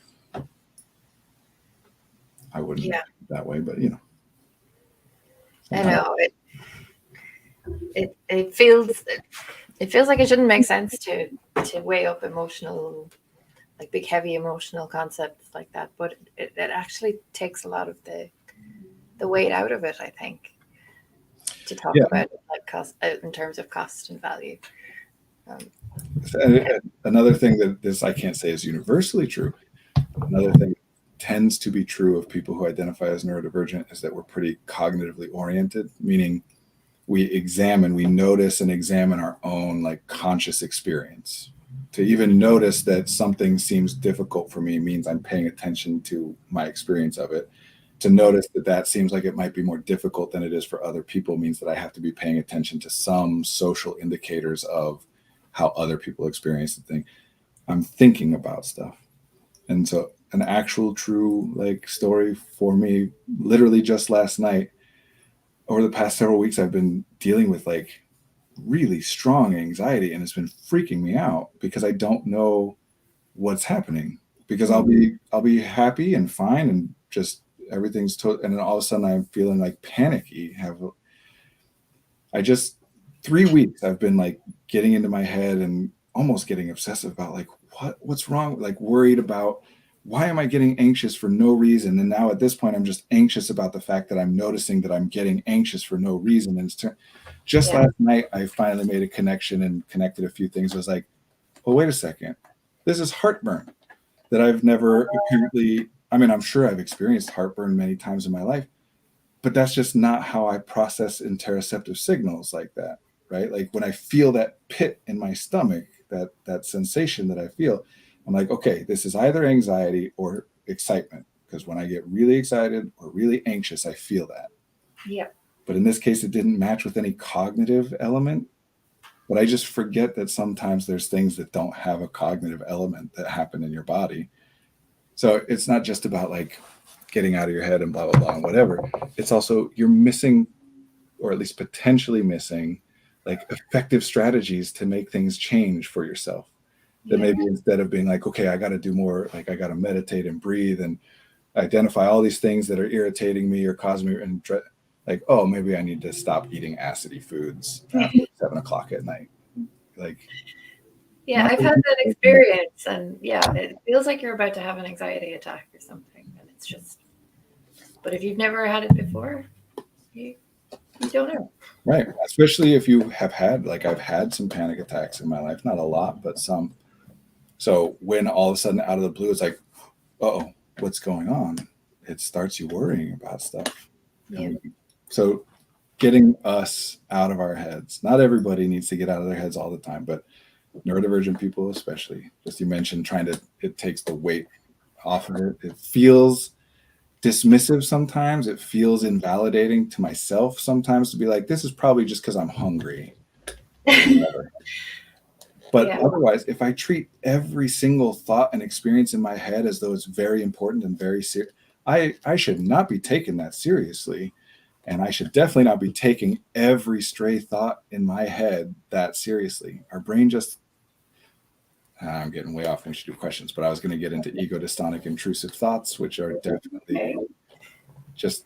I wouldn't think that way, but I know it feels like it shouldn't make sense to weigh up emotional, like big heavy emotional concepts like that, but it actually takes a lot of the weight out of it, I think, to talk about it like cost in terms of cost and value. Another thing that this I can't say is universally true. Another thing that tends to be true of people who identify as neurodivergent is that we're pretty cognitively oriented, meaning we notice and examine our own like conscious experience. To even notice that something seems difficult for me means I'm paying attention to my experience of it. To notice that that seems like it might be more difficult than it is for other people means that I have to be paying attention to some social indicators of how other people experience the thing. I'm thinking about stuff. And so an actual true like story for me, literally just last night, over the past several weeks, I've been dealing with like really strong anxiety, and it's been freaking me out because I don't know what's happening. Because I'll be happy and fine and just everything's and then all of a sudden I'm feeling like panicky. I just 3 weeks I've been like getting into my head and almost getting obsessive about like what's wrong, like worried about why am I getting anxious for no reason. And now at this point I'm just anxious about the fact that I'm noticing that I'm getting anxious for no reason. And just Yeah. last night I finally made a connection and connected a few things. I was like, well, wait a second, this is heartburn that I've never apparently, I mean, I'm sure I've experienced heartburn many times in my life, but that's just not how I process interoceptive signals like that, right? Like when I feel that pit in my stomach, that sensation that I feel, I'm like, okay, this is either anxiety or excitement. Because when I get really excited or really anxious, I feel that. Yeah. But in this case, it didn't match with any cognitive element. But I just forget that sometimes there's things that don't have a cognitive element that happen in your body. So it's not just about like getting out of your head and blah, blah, blah, and whatever. It's also you're missing, or at least potentially missing, like effective strategies to make things change for yourself. That Yeah. maybe instead of being like, okay, I got to do more, like I got to meditate and breathe and identify all these things that are irritating me or causing me, and like, oh, maybe I need to stop eating acidy foods after 7 o'clock at night. Like, Yeah, not I've had that experience, and yeah, it feels like you're about to have an anxiety attack or something, and it's just. But if you've never had it before, you you don't know. right. Especially if you have had, like, I've had some panic attacks in my life, not a lot, but some. So when all of a sudden out of the blue, it's like, oh, what's going on? It starts you worrying about stuff. Yeah. So getting us out of our heads. Not everybody needs to get out of their heads all the time, but neurodivergent people especially. Just you mentioned it takes the weight off of it. It feels dismissive sometimes. It feels invalidating to myself sometimes to be like, this is probably just because I'm hungry. But Yeah. otherwise, if I treat every single thought and experience in my head as though it's very important and very serious, I should not be taking that seriously. And I should definitely not be taking every stray thought in my head that seriously. Our brain just, I'm getting way off. We should do questions, but I was going to get into ego dystonic intrusive thoughts, which are definitely just,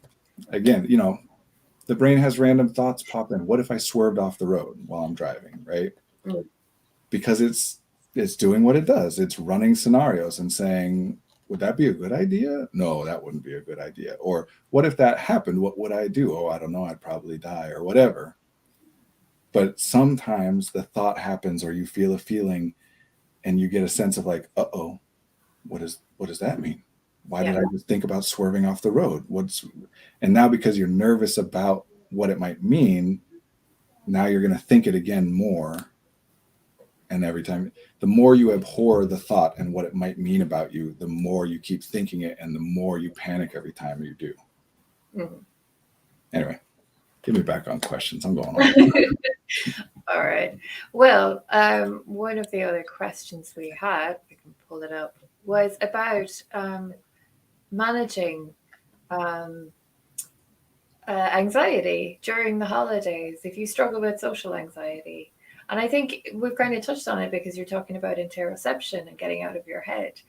again, the brain has random thoughts pop in. What if I swerved off the road while I'm driving, right? Mm. Because it's doing what it does. It's running scenarios and saying, would that be a good idea? No, that wouldn't be a good idea. Or what if that happened? What would I do? Oh, I don't know. I'd probably die or whatever. But sometimes the thought happens or you feel a feeling and you get a sense of like, uh-oh, what does that mean? Why did I just think about swerving off the road? And now because you're nervous about what it might mean, now you're going to think it again more. And every time, the more you abhor the thought and what it might mean about you, the more you keep thinking it and the more you panic every time you do. Mhm. Anyway, get me back on questions. I'm going on. All right. Well, one of the other questions we had, we can pull it up, was about managing anxiety during the holidays. If you struggle with social anxiety, and I think we've kind of touched on it because you're talking about interoception and getting out of your head.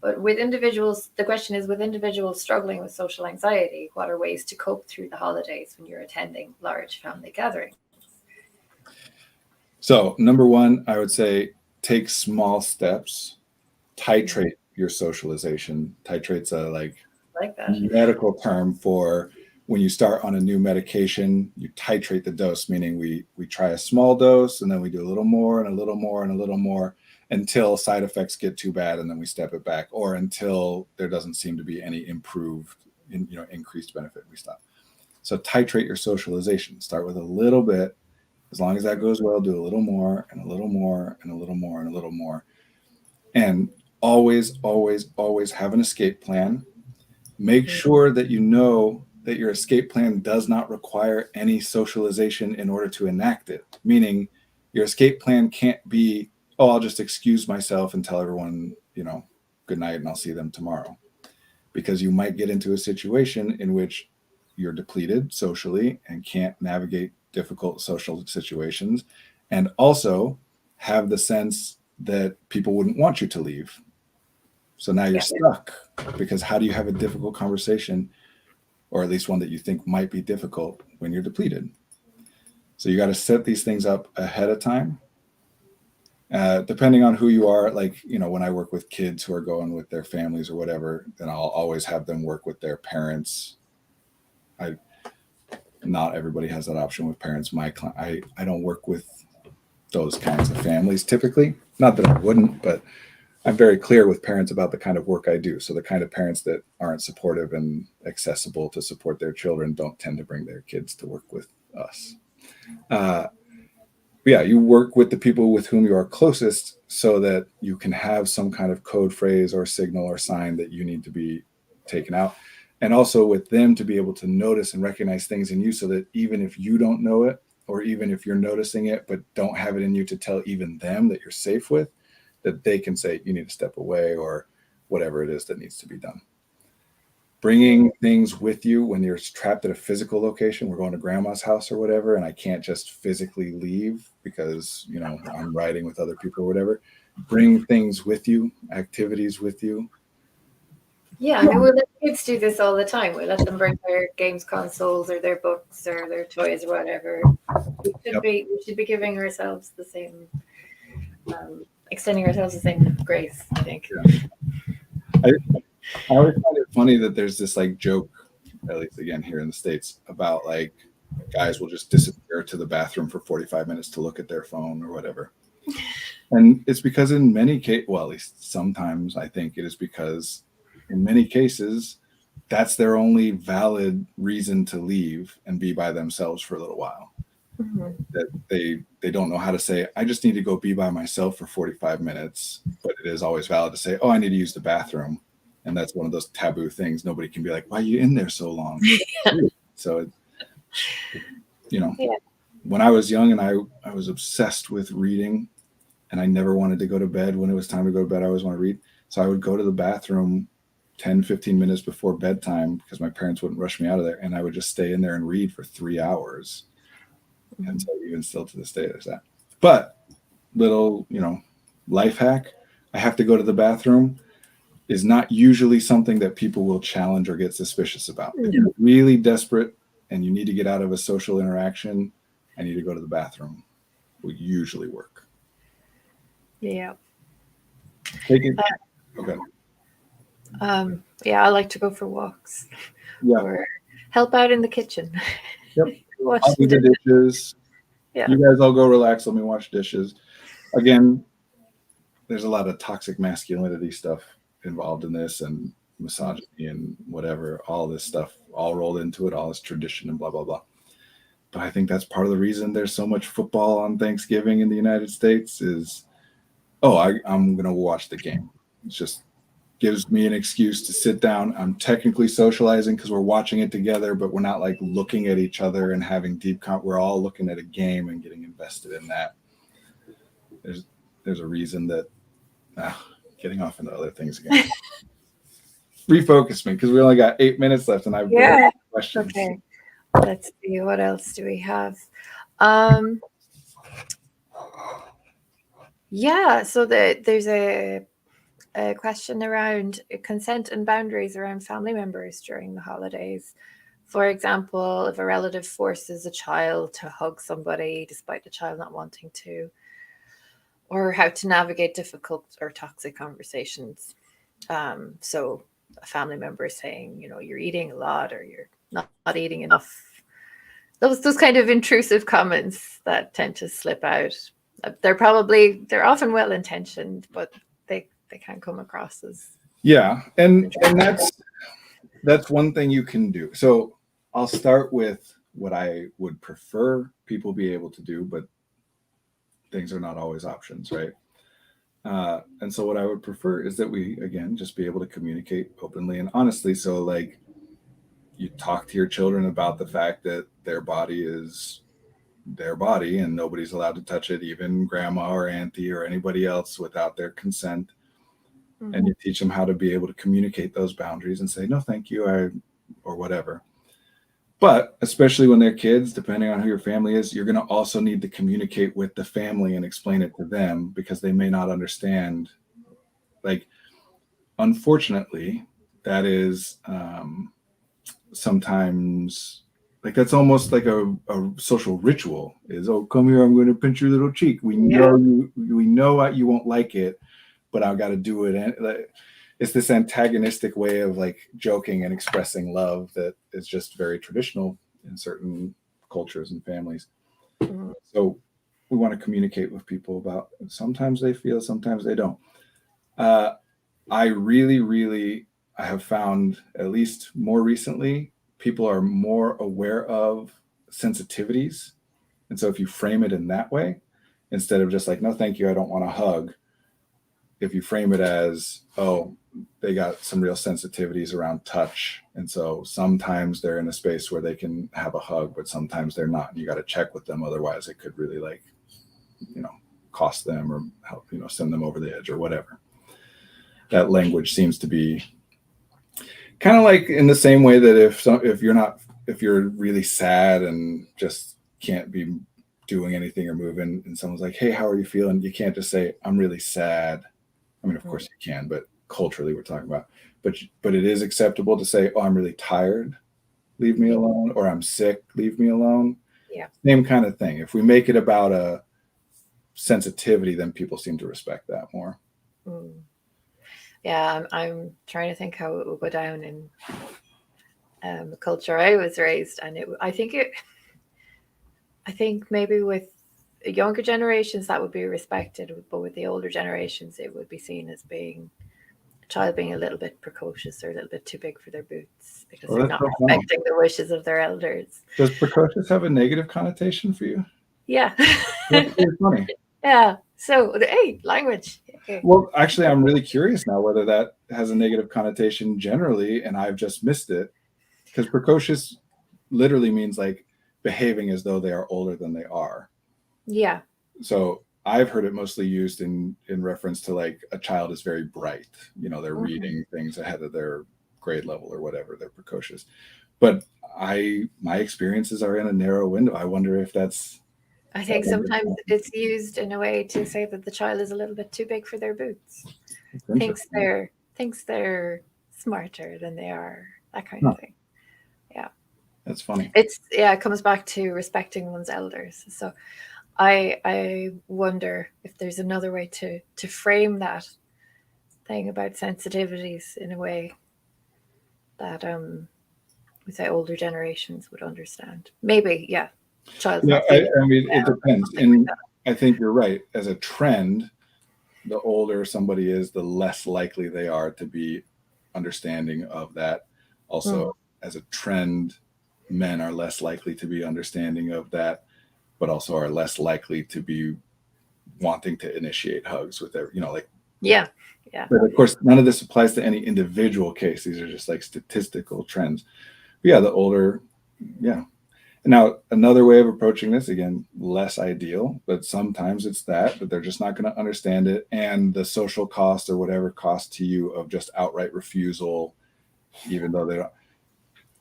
But with individuals, the question is with individuals struggling with social anxiety, what are ways to cope through the holidays when you're attending large family gatherings? So, number one, I would say take small steps, titrate your socialization. Titrate's a Like that. medical term for when you start on a new medication, you titrate the dose, meaning we try a small dose and then we do a little more and a little more and a little more until side effects get too bad and then we step it back, or until there doesn't seem to be any increased benefit, we stop. So titrate your socialization. Start with a little bit. As long as that goes well, do a little more and a little more and a little more and a little more. And always, always, always have an escape plan. Make sure that you know that your escape plan does not require any socialization in order to enact it. Meaning your escape plan can't be, oh, I'll just excuse myself and tell everyone, good night and I'll see them tomorrow. Because you might get into a situation in which you're depleted socially and can't navigate difficult social situations, and also have the sense that people wouldn't want you to leave. So now you're stuck, because how do you have a difficult conversation, or at least one that you think might be difficult, when you're depleted? So you got to set these things up ahead of time. Depending on who you are, like, when I work with kids who are going with their families or whatever, then I'll always have them work with their parents. Not everybody has that option with parents. I don't work with those kinds of families typically. Not that I wouldn't, but I'm very clear with parents about the kind of work I do. So the kind of parents that aren't supportive and accessible to support their children don't tend to bring their kids to work with us. You work with the people with whom you are closest so that you can have some kind of code phrase or signal or sign that you need to be taken out. And also with them to be able to notice and recognize things in you, so that even if you don't know it, or even if you're noticing it but don't have it in you to tell even them that you're safe with, that they can say, you need to step away, or whatever it is that needs to be done. Bringing things with you when you're trapped at a physical location, we're going to grandma's house or whatever, and I can't just physically leave because, I'm riding with other people or whatever. Bring things with you, activities with you. Yeah, we let kids do this all the time. We let them bring their games consoles or their books or their toys or whatever. We should be giving ourselves the same, extending ourselves the same grace, I think. Yeah. I always find it funny that there's this joke, at least again here in the States, about guys will just disappear to the bathroom for 45 minutes to look at their phone or whatever. And it's because in many cases, well, at least sometimes I think it is because in many cases, that's their only valid reason to leave and be by themselves for a little while. Mm-hmm. That they don't know how to say, I just need to go be by myself for 45 minutes. But it is always valid to say, oh, I need to use the bathroom. And that's one of those taboo things. Nobody can be like, why are you in there so long? So, when I was young and I was obsessed with reading, and I never wanted to go to bed. When it was time to go to bed, I always want to read. So I would go to the bathroom 10, 15 minutes before bedtime because my parents wouldn't rush me out of there. And I would just stay in there and read for 3 hours. Mm-hmm. And so even still to this day, there's that. But little, life hack, I have to go to the bathroom is not usually something that people will challenge or get suspicious about. Mm-hmm. If you're really desperate and you need to get out of a social interaction, I need to go to the bathroom, will usually work. Yeah. Okay. I like to go for walks. Yeah. Or help out in the kitchen. Yep. I'll do the dishes. Yeah. You guys all go relax. Let me wash dishes. Again, there's a lot of toxic masculinity stuff involved in this, and misogyny and whatever, all this stuff all rolled into it, all this tradition and blah, blah, blah. But I think that's part of the reason there's so much football on Thanksgiving in the United States is, I'm going to watch the game. It just gives me an excuse to sit down. I'm technically socializing because we're watching it together, but we're not looking at each other and having deep we're all looking at a game and getting invested in that. There's a reason that getting off into other things again. Refocus me, because we only got 8 minutes left and I've got questions. Okay. Let's see, what else do we have? So there's a question around consent and boundaries around family members during the holidays. For example, if a relative forces a child to hug somebody despite the child not wanting to, or how to navigate difficult or toxic conversations. So a family member is saying, you're eating a lot or you're not eating enough. Those kind of intrusive comments that tend to slip out. They're often well-intentioned, but they can come across as... Yeah. And that's one thing you can do. So I'll start with what I would prefer people be able to do, but things are not always options, right? And so what I would prefer is that we, again, just be able to communicate openly and honestly. So like you talk to your children about the fact that their body is their body and nobody's allowed to touch it, even grandma or auntie or anybody else without their consent. And you teach them how to be able to communicate those boundaries and say, no, thank you, or whatever. But especially when they're kids, depending on who your family is, you're going to also need to communicate with the family and explain it to them because they may not understand. Like, unfortunately, that is sometimes like that's almost like a social ritual is, oh, come here, I'm going to pinch your little cheek. We know you won't like it, but I've got to do it. And it's this antagonistic way of like joking and expressing love that is just very traditional in certain cultures and families. So we want to communicate with people about sometimes they feel, sometimes they don't. I really I have found, at least more recently, people are more aware of sensitivities. And so if you frame it in that way, instead of just like, no, thank you, I don't want a hug, if you frame it as, oh, they got some real sensitivities around touch. And so sometimes they're in a space where they can have a hug, but sometimes they're not. And you got to check with them. Otherwise, it could really like, cost them or help, send them over the edge or whatever. That language seems to be kind of like in the same way that if you're really sad and just can't be doing anything or moving, and someone's like, hey, how are you feeling? You can't just say, I'm really sad. I mean, of course you can, but culturally we're talking about, but it is acceptable to say, oh, I'm really tired, leave me alone, or I'm sick, leave me alone. Yeah. Same kind of thing. If we make it about a sensitivity, then people seem to respect that more. Yeah, I'm trying to think how it would go down in the culture I was raised, and I think maybe with younger generations that would be respected, but with the older generations it would be seen as being a child being a little bit precocious or a little bit too big for their boots because they're not respecting the wishes of their elders. Does precocious have a negative connotation for you? Yeah. That's pretty funny. Yeah. So, hey, language. Okay. Well, actually, I'm really curious now whether that has a negative connotation generally, and I've just missed it. Because precocious literally means like behaving as though they are older than they are. Yeah. So I've heard it mostly used in reference to like a child is very bright. They're reading things ahead of their grade level or whatever. They're precocious. But my experiences are in a narrow window. I wonder if that's... I think sometimes it's used in a way to say that the child is a little bit too big for their boots. Thinks they're smarter than they are. That kind of thing. Yeah. That's funny. It comes back to respecting one's elders. So I wonder if there's another way to frame that thing about sensitivities in a way that we say older generations would understand. Maybe, yeah. I mean, it depends. And I think you're right. As a trend, the older somebody is, the less likely they are to be understanding of that. Also, as a trend, men are less likely to be understanding of that, but also are less likely to be wanting to initiate hugs with their, Yeah. But of course, none of this applies to any individual case. These are just like statistical trends. But yeah, the older, yeah. Now, another way of approaching this, again, less ideal, but sometimes it's that they're just not going to understand it. And the social cost or whatever cost to you of just outright refusal, even though they don't,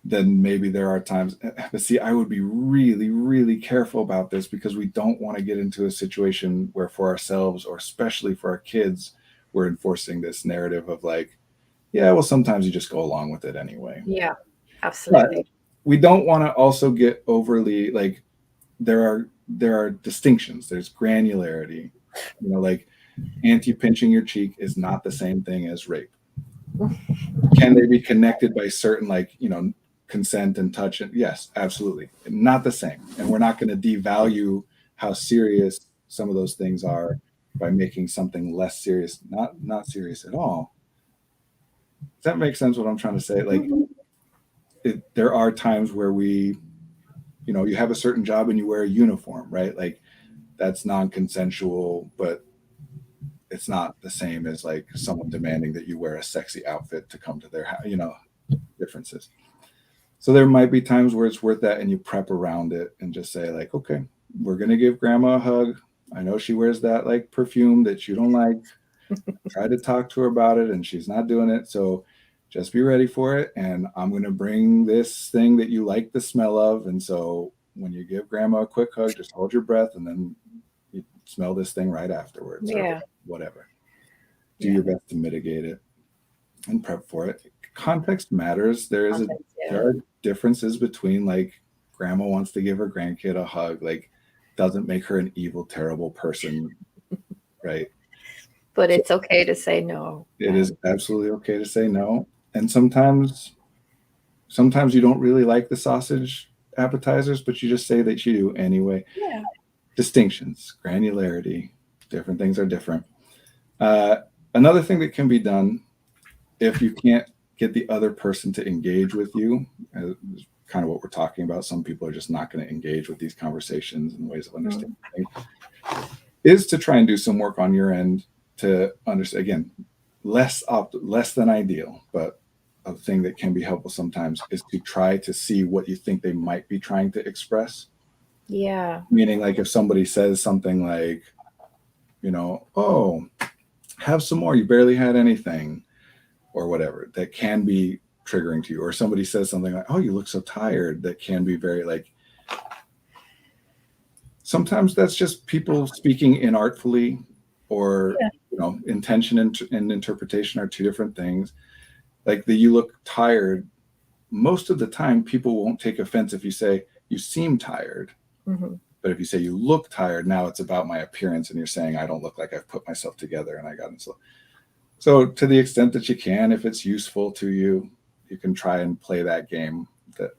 then maybe there are times. But see, I would be really, really careful about this because we don't want to get into a situation where for ourselves, or especially for our kids, we're enforcing this narrative of like, yeah, well, sometimes you just go along with it anyway. Yeah, absolutely. But we don't want to also get overly like, there are distinctions. There's granularity, like auntie pinching your cheek is not the same thing as rape. Can they be connected by certain consent and touch? And yes, absolutely. Not the same. And we're not going to devalue how serious some of those things are by making something less serious, not serious at all. Does that make sense what I'm trying to say? Like, there are times where you have a certain job and you wear a uniform, right? Like that's non-consensual, but it's not the same as like someone demanding that you wear a sexy outfit to come to their house, differences. So there might be times where it's worth that and you prep around it and just say like, okay, we're going to give grandma a hug. I know she wears that like perfume that you don't like. Try to talk to her about it and she's not doing it. So just be ready for it. And I'm going to bring this thing that you like the smell of. And so when you give grandma a quick hug, just hold your breath and then you smell this thing right afterwards. Yeah. Or whatever. Do your best to mitigate it and prep for it. Context matters. There are differences between like grandma wants to give her grandkid a hug, like doesn't make her an evil, terrible person, right? But it's okay to say no. It is absolutely okay to say no. And sometimes you don't really like the sausage appetizers, but you just say that you do anyway. Yeah. Distinctions, granularity, different things are different. Another thing that can be done if you can't get the other person to engage with you, kind of what we're talking about. Some people are just not going to engage with these conversations and ways of understanding things, is to try and do some work on your end to understand, again, less than ideal, but a thing that can be helpful sometimes is to try to see what you think they might be trying to express. Yeah. Meaning like if somebody says something like, oh, have some more, you barely had anything, or whatever, that can be triggering to you. Or somebody says something like, oh, you look so tired, that can be very like, sometimes that's just people speaking inartfully, or intention and interpretation are two different things. Like you look tired, most of the time people won't take offense if you say you seem tired. But if you say you look tired, now it's about my appearance and you're saying I don't look like I've put myself together and I got it. So to the extent that you can, if it's useful to you, you can try and play that game. That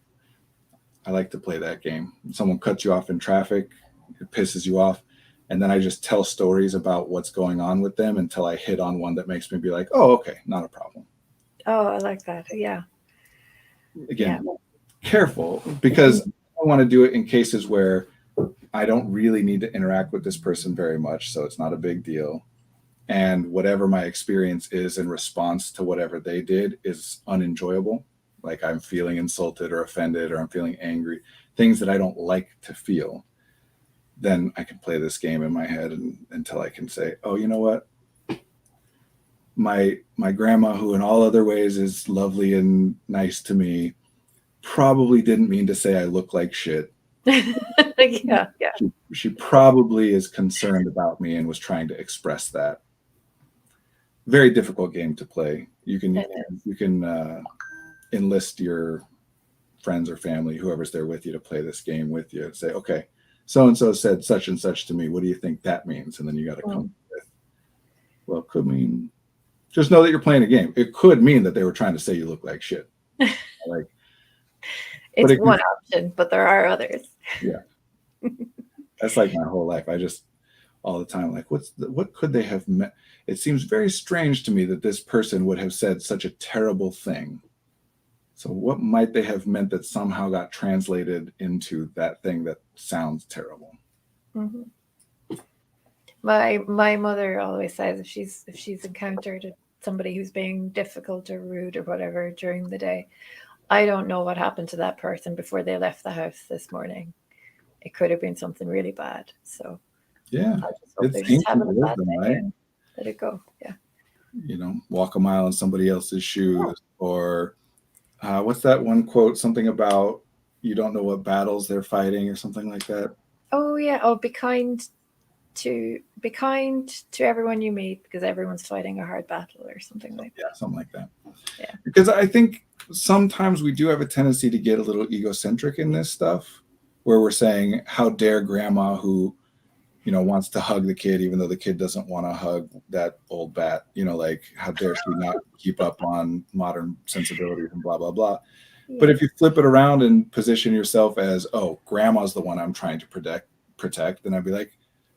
I like to play that game. Someone cuts you off in traffic, it pisses you off, and then I just tell stories about what's going on with them until I hit on one that makes me be like, oh, okay, not a problem. Oh, I like that. Yeah. Again, careful, because I want to do it in cases where I don't really need to interact with this person very much, so it's not a big deal. And whatever my experience is in response to whatever they did is unenjoyable. Like I'm feeling insulted or offended, or I'm feeling angry, things that I don't like to feel. Then I can play this game in my head until I can say, oh, you know what? My grandma, who in all other ways is lovely and nice to me, probably didn't mean to say I look like shit. Yeah. She probably is concerned about me and was trying to express that. Very difficult game to play. You can enlist your friends or family, whoever's there with you, to play this game with you. Say, okay, so-and-so said such and such to me. What do you think that means? And then you got to come with, well, it could mean, just know that you're playing a game. It could mean that they were trying to say you look like shit. Like, it's one option, but there are others. Yeah. That's like my whole life. I just all the time, like, what could they have meant? It seems very strange to me that this person would have said such a terrible thing. So what might they have meant that somehow got translated into that thing that sounds terrible? My mother always says if she's encountered somebody who's being difficult or rude or whatever during the day, I don't know what happened to that person before they left the house this morning. It could have been something really bad. So yeah, I just hope they're just having a bad day, right? Let it go. Yeah. Walk a mile in somebody else's shoes, or what's that one quote? Something about you don't know what battles they're fighting, or something like that. Oh yeah. Oh, be kind to everyone you meet, because everyone's fighting a hard battle, or something like that. Yeah, something like that. Yeah. Because I think sometimes we do have a tendency to get a little egocentric in this stuff, where we're saying, how dare grandma, who wants to hug the kid even though the kid doesn't want to hug that old bat, like how dare she not keep up on modern sensibilities and blah blah blah. Yeah. But if you flip it around and position yourself as, oh, grandma's the one I'm trying to protect, then I'd be like,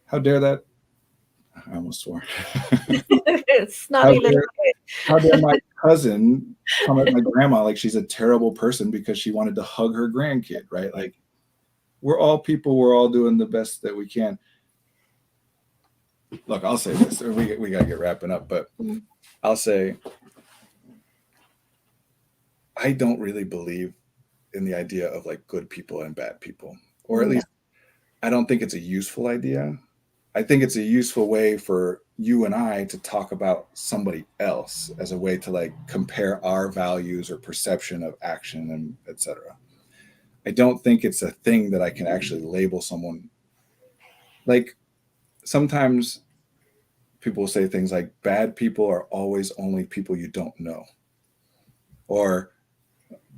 how dare that? I almost swore. Snotty little kid. How dare my cousin come at my grandma like she's a terrible person because she wanted to hug her grandkid, right? Like, we're all people, we're all doing the best that we can. Look, I'll say this, or we got to get wrapping up, but I'll say I don't really believe in the idea of like good people and bad people, or at least I don't think it's a useful idea. I think it's a useful way for you and I to talk about somebody else as a way to like compare our values or perception of action and etc. I don't think it's a thing that I can actually label someone. Like, sometimes people will say things like bad people are always only people you don't know, or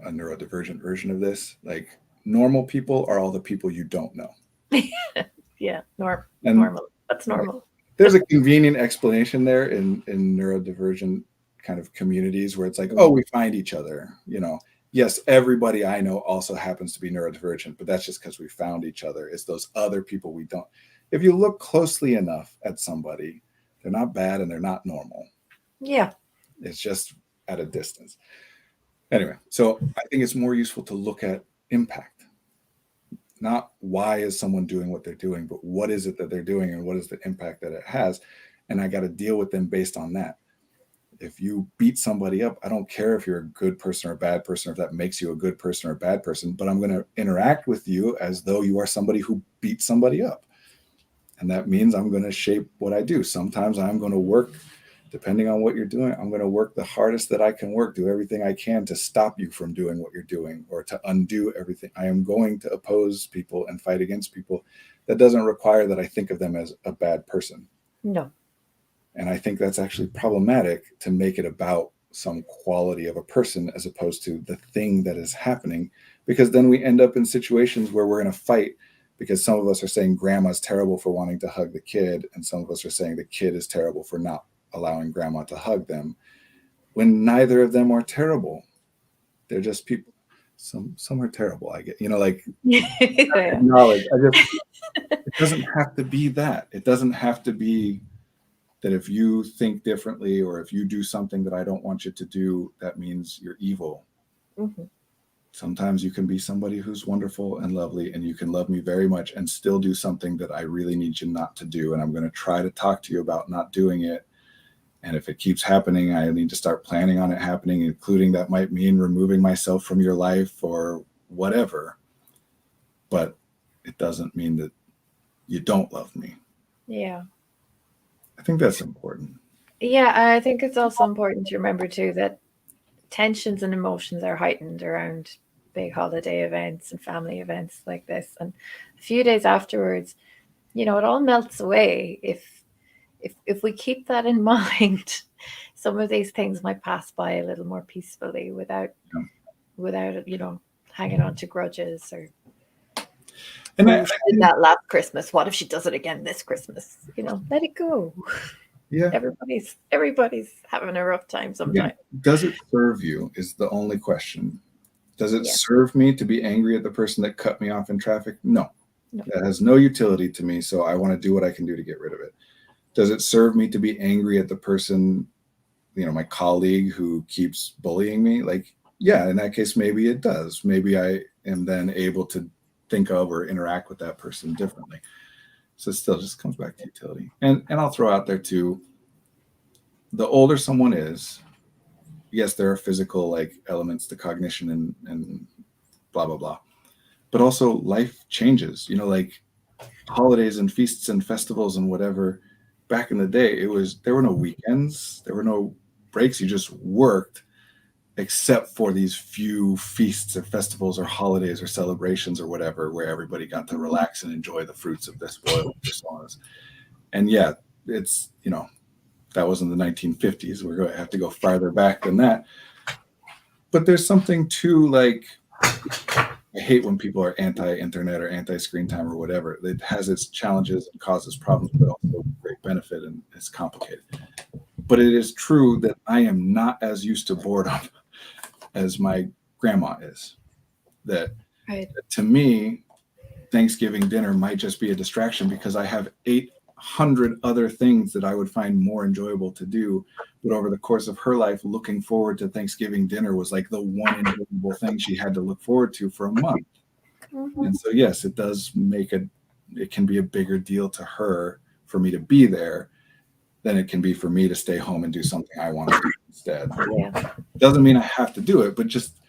a neurodivergent version of this, like normal people are all the people you don't know. Yeah, And normal. That's normal. there's a convenient explanation there in neurodivergent kind of communities where it's like, oh, we find each other, you know. Yes, everybody I know also happens to be neurodivergent, but that's just because we found each other. It's those other people we don't. If you look closely enough at somebody, they're not bad and they're not normal. Yeah. It's just at a distance. Anyway, so I think it's more useful to look at impact. Not why is someone doing what they're doing, but what is it that they're doing and what is the impact that it has? And I got to deal with them based on that. If you beat somebody up, I don't care if you're a good person or a bad person, or if that makes you a good person or a bad person, but I'm going to interact with you as though you are somebody who beat somebody up. And that means I'm going to shape what I do. Sometimes I'm going to work, depending on what you're doing, I'm going to work the hardest that I can work, do everything I can to stop you from doing what you're doing or to undo everything. I am going to oppose people and fight against people. That doesn't require that I think of them as a bad person. No. And I think that's actually problematic to make it about some quality of a person as opposed to the thing that is happening, because then we end up in situations where we're in a fight because some of us are saying grandma's terrible for wanting to hug the kid, and some of us are saying the kid is terrible for not allowing grandma to hug them, when neither of them are terrible. They're just people. Some are terrible, I get, you know, like knowledge. It doesn't have to be that. It doesn't have to be that if you think differently or if you do something that I don't want you to do, that means you're evil. Mm-hmm. Sometimes you can be somebody who's wonderful and lovely, and you can love me very much and still do something that I really need you not to do. And I'm going to try to talk to you about not doing it. And if it keeps happening, I need to start planning on it happening, including that might mean removing myself from your life or whatever. But it doesn't mean that you don't love me. Yeah. I think that's important. Yeah, I think it's also important to remember too that tensions and emotions are heightened around big holiday events and family events like this. And a few days afterwards, you know, it all melts away. If we keep that in mind, some of these things might pass by a little more peacefully without you know, hanging on to grudges or. And I did that last Christmas. What if she does it again this Christmas? You know, let it go. Yeah. Everybody's having a rough time sometimes. Yeah. Does it serve you is the only question. Does it serve me to be angry at the person that cut me off in traffic? No. That has no utility to me. So I want to do what I can do to get rid of it. Does it serve me to be angry at the person, you know, my colleague who keeps bullying me? Like, yeah, in that case, maybe it does. Maybe I am then able to think of or interact with that person differently. So it still just comes back to utility. And I'll throw out there too, the older someone is, yes, there are physical like elements to cognition and blah, blah, blah. But also life changes, you know, like holidays and feasts and festivals and whatever. Back in the day, there were no weekends, there were no breaks. You just worked, except for these few feasts or festivals or holidays or celebrations or whatever, where everybody got to relax and enjoy the fruits of the spoil. And yeah, it's, you know, that wasn't the 1950s. We're going to have to go farther back than that. But there's something to like, I hate when people are anti-internet or anti-screen time or whatever. It has its challenges and causes problems, but also great benefit, and it's complicated. But it is true that I am not as used to boredom as my grandma is. That to me, Thanksgiving dinner might just be a distraction because I have 8 100 other things that I would find more enjoyable to do. But over the course of her life, looking forward to Thanksgiving dinner was like the one enjoyable thing she had to look forward to for a month. Mhm. And so, yes, it does it can be a bigger deal to her for me to be there than it can be for me to stay home and do something I want to do instead. Yeah. Doesn't mean I have to do it, but just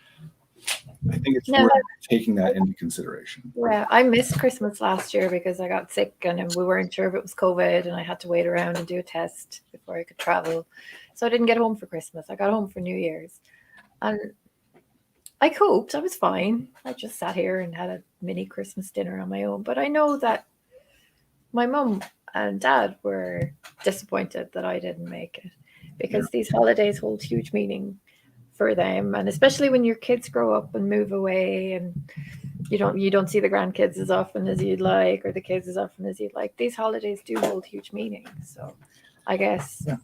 I think it's No, worth taking that into consideration. yeah, I missed Christmas last year because I got sick and then we weren't sure if it was COVID, and I had to wait around and do a test before I could travel. So I didn't get home for Christmas. I got home for New Year's. And I coped. I was fine. I just sat here and had a mini Christmas dinner on my own. But I know that my mum and dad were disappointed that I didn't make it, because these holidays hold huge meaning for them, and especially when your kids grow up and move away and you don't see the grandkids as often as you'd like, or the kids as often as you'd like. These holidays do hold huge meaning. So I guess Yeah.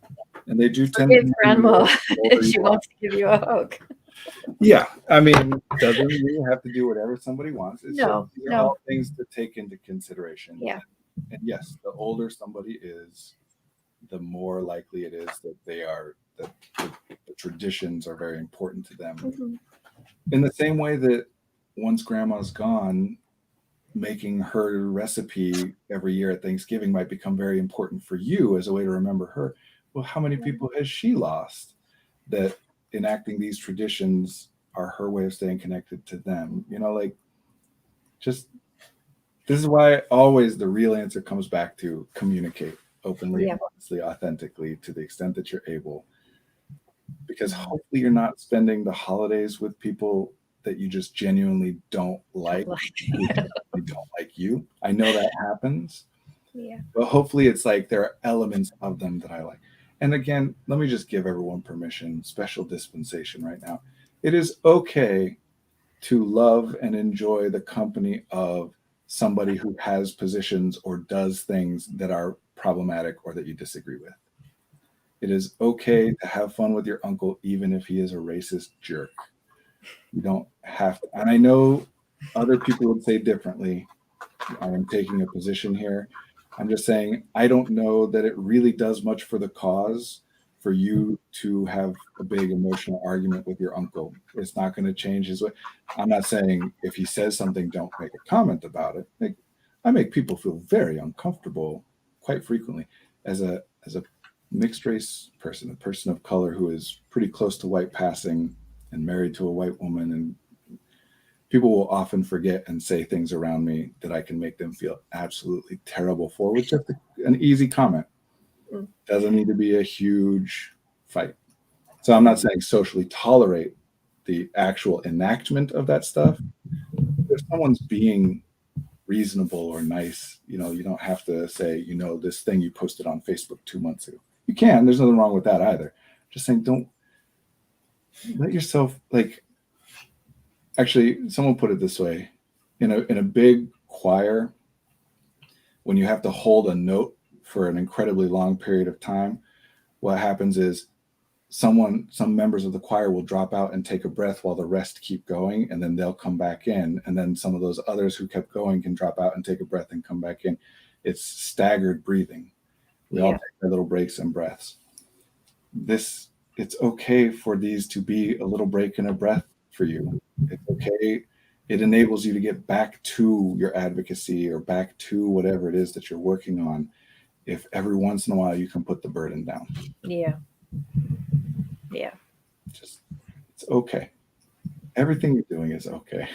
And they do tend forgive to grandma the older if she you are. wants to give you a hug. Yeah, I mean, doesn't mean you have to do whatever somebody wants. It's No, just, these are no. all things to take into consideration. Yeah. And yes, the older somebody is, the more likely it is that the traditions are very important to them. Mhm. In the same way that once grandma's gone, making her recipe every year at Thanksgiving might become very important for you as a way to remember her. Well, how many people has she lost that enacting these traditions are her way of staying connected to them? Like, just this is why always the real answer comes back to communicate openly, Yeah. honestly, authentically, to the extent that you're able. Because hopefully you're not spending the holidays with people that you just genuinely don't like, who genuinely don't like you. I know that happens, Yeah. but hopefully it's like there are elements of them that I like. And again, let me just give everyone permission, special dispensation right now. It is okay to love and enjoy the company of somebody who has positions or does things that are problematic or that you disagree with. It is okay to have fun with your uncle, even if he is a racist jerk. You don't have to. And I know other people would say differently. I am taking a position here. I'm just saying, I don't know that it really does much for the cause for you to have a big emotional argument with your uncle. It's not going to change his way. I'm not saying if he says something, don't make a comment about it. Like, I make people feel very uncomfortable quite frequently as a mixed race person, a person of color who is pretty close to white passing and married to a white woman. And people will often forget and say things around me that I can make them feel absolutely terrible for with just an easy comment. Mm. Doesn't need to be a huge fight. So I'm not saying socially tolerate the actual enactment of that stuff. If someone's being reasonable or nice, you don't have to say, this thing you posted on Facebook 2 months ago. You can. There's nothing wrong with that either. Just saying, don't let yourself, like, actually, someone put it this way: in a big choir, when you have to hold a note for an incredibly long period of time, what happens is some members of the choir will drop out and take a breath while the rest keep going, and then they'll come back in, and then some of those others who kept going can drop out and take a breath and come back in. It's staggered breathing. We all take our little breaks and breaths. It's okay for these to be a little break and a breath for you. It's okay. It enables you to get back to your advocacy or back to whatever it is that you're working on. If every once in a while you can put the burden down. Yeah. It's okay. Everything you're doing is okay.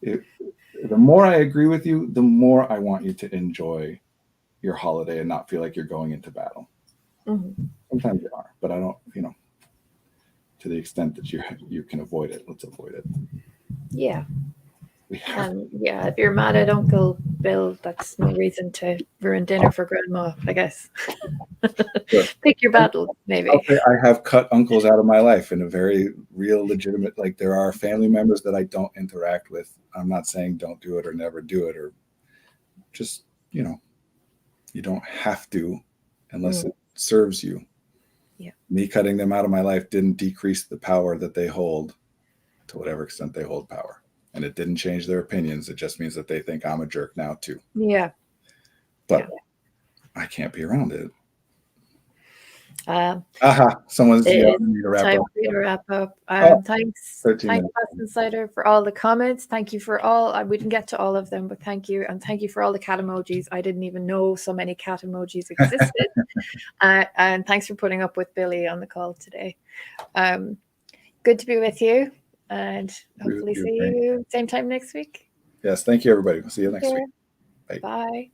The more I agree with you, the more I want you to enjoy your holiday and not feel like you're going into battle. Mm-hmm. Sometimes you are, but I don't, to the extent that you can avoid it, let's avoid it. Yeah. We have And if you're mad at Uncle Bill, that's no reason to ruin dinner for Grandma, I guess. Sure. Pick your battle, maybe. Okay, I have cut uncles out of my life in a very real, legitimate, like, there are family members that I don't interact with. I'm not saying don't do it or never do it, or just, you don't have to unless it serves you. Yeah. Me cutting them out of my life didn't decrease the power that they hold to whatever extent they hold power. And it didn't change their opinions. It just means that they think I'm a jerk now too. Yeah. But I can't be around it. Um, Someone's it yelling is at me to wrap time up. for you to wrap up. Oh, Thanks, 13 Past minutes. Insider, for all the comments. Thank you for all. We didn't get to all of them, but thank you, and thank you for all the cat emojis. I didn't even know so many cat emojis existed. And thanks for putting up with Billy on the call today. Good to be with you, and hopefully see you same time next week. Yes, thank you, everybody. We'll see you next week. Bye. Bye.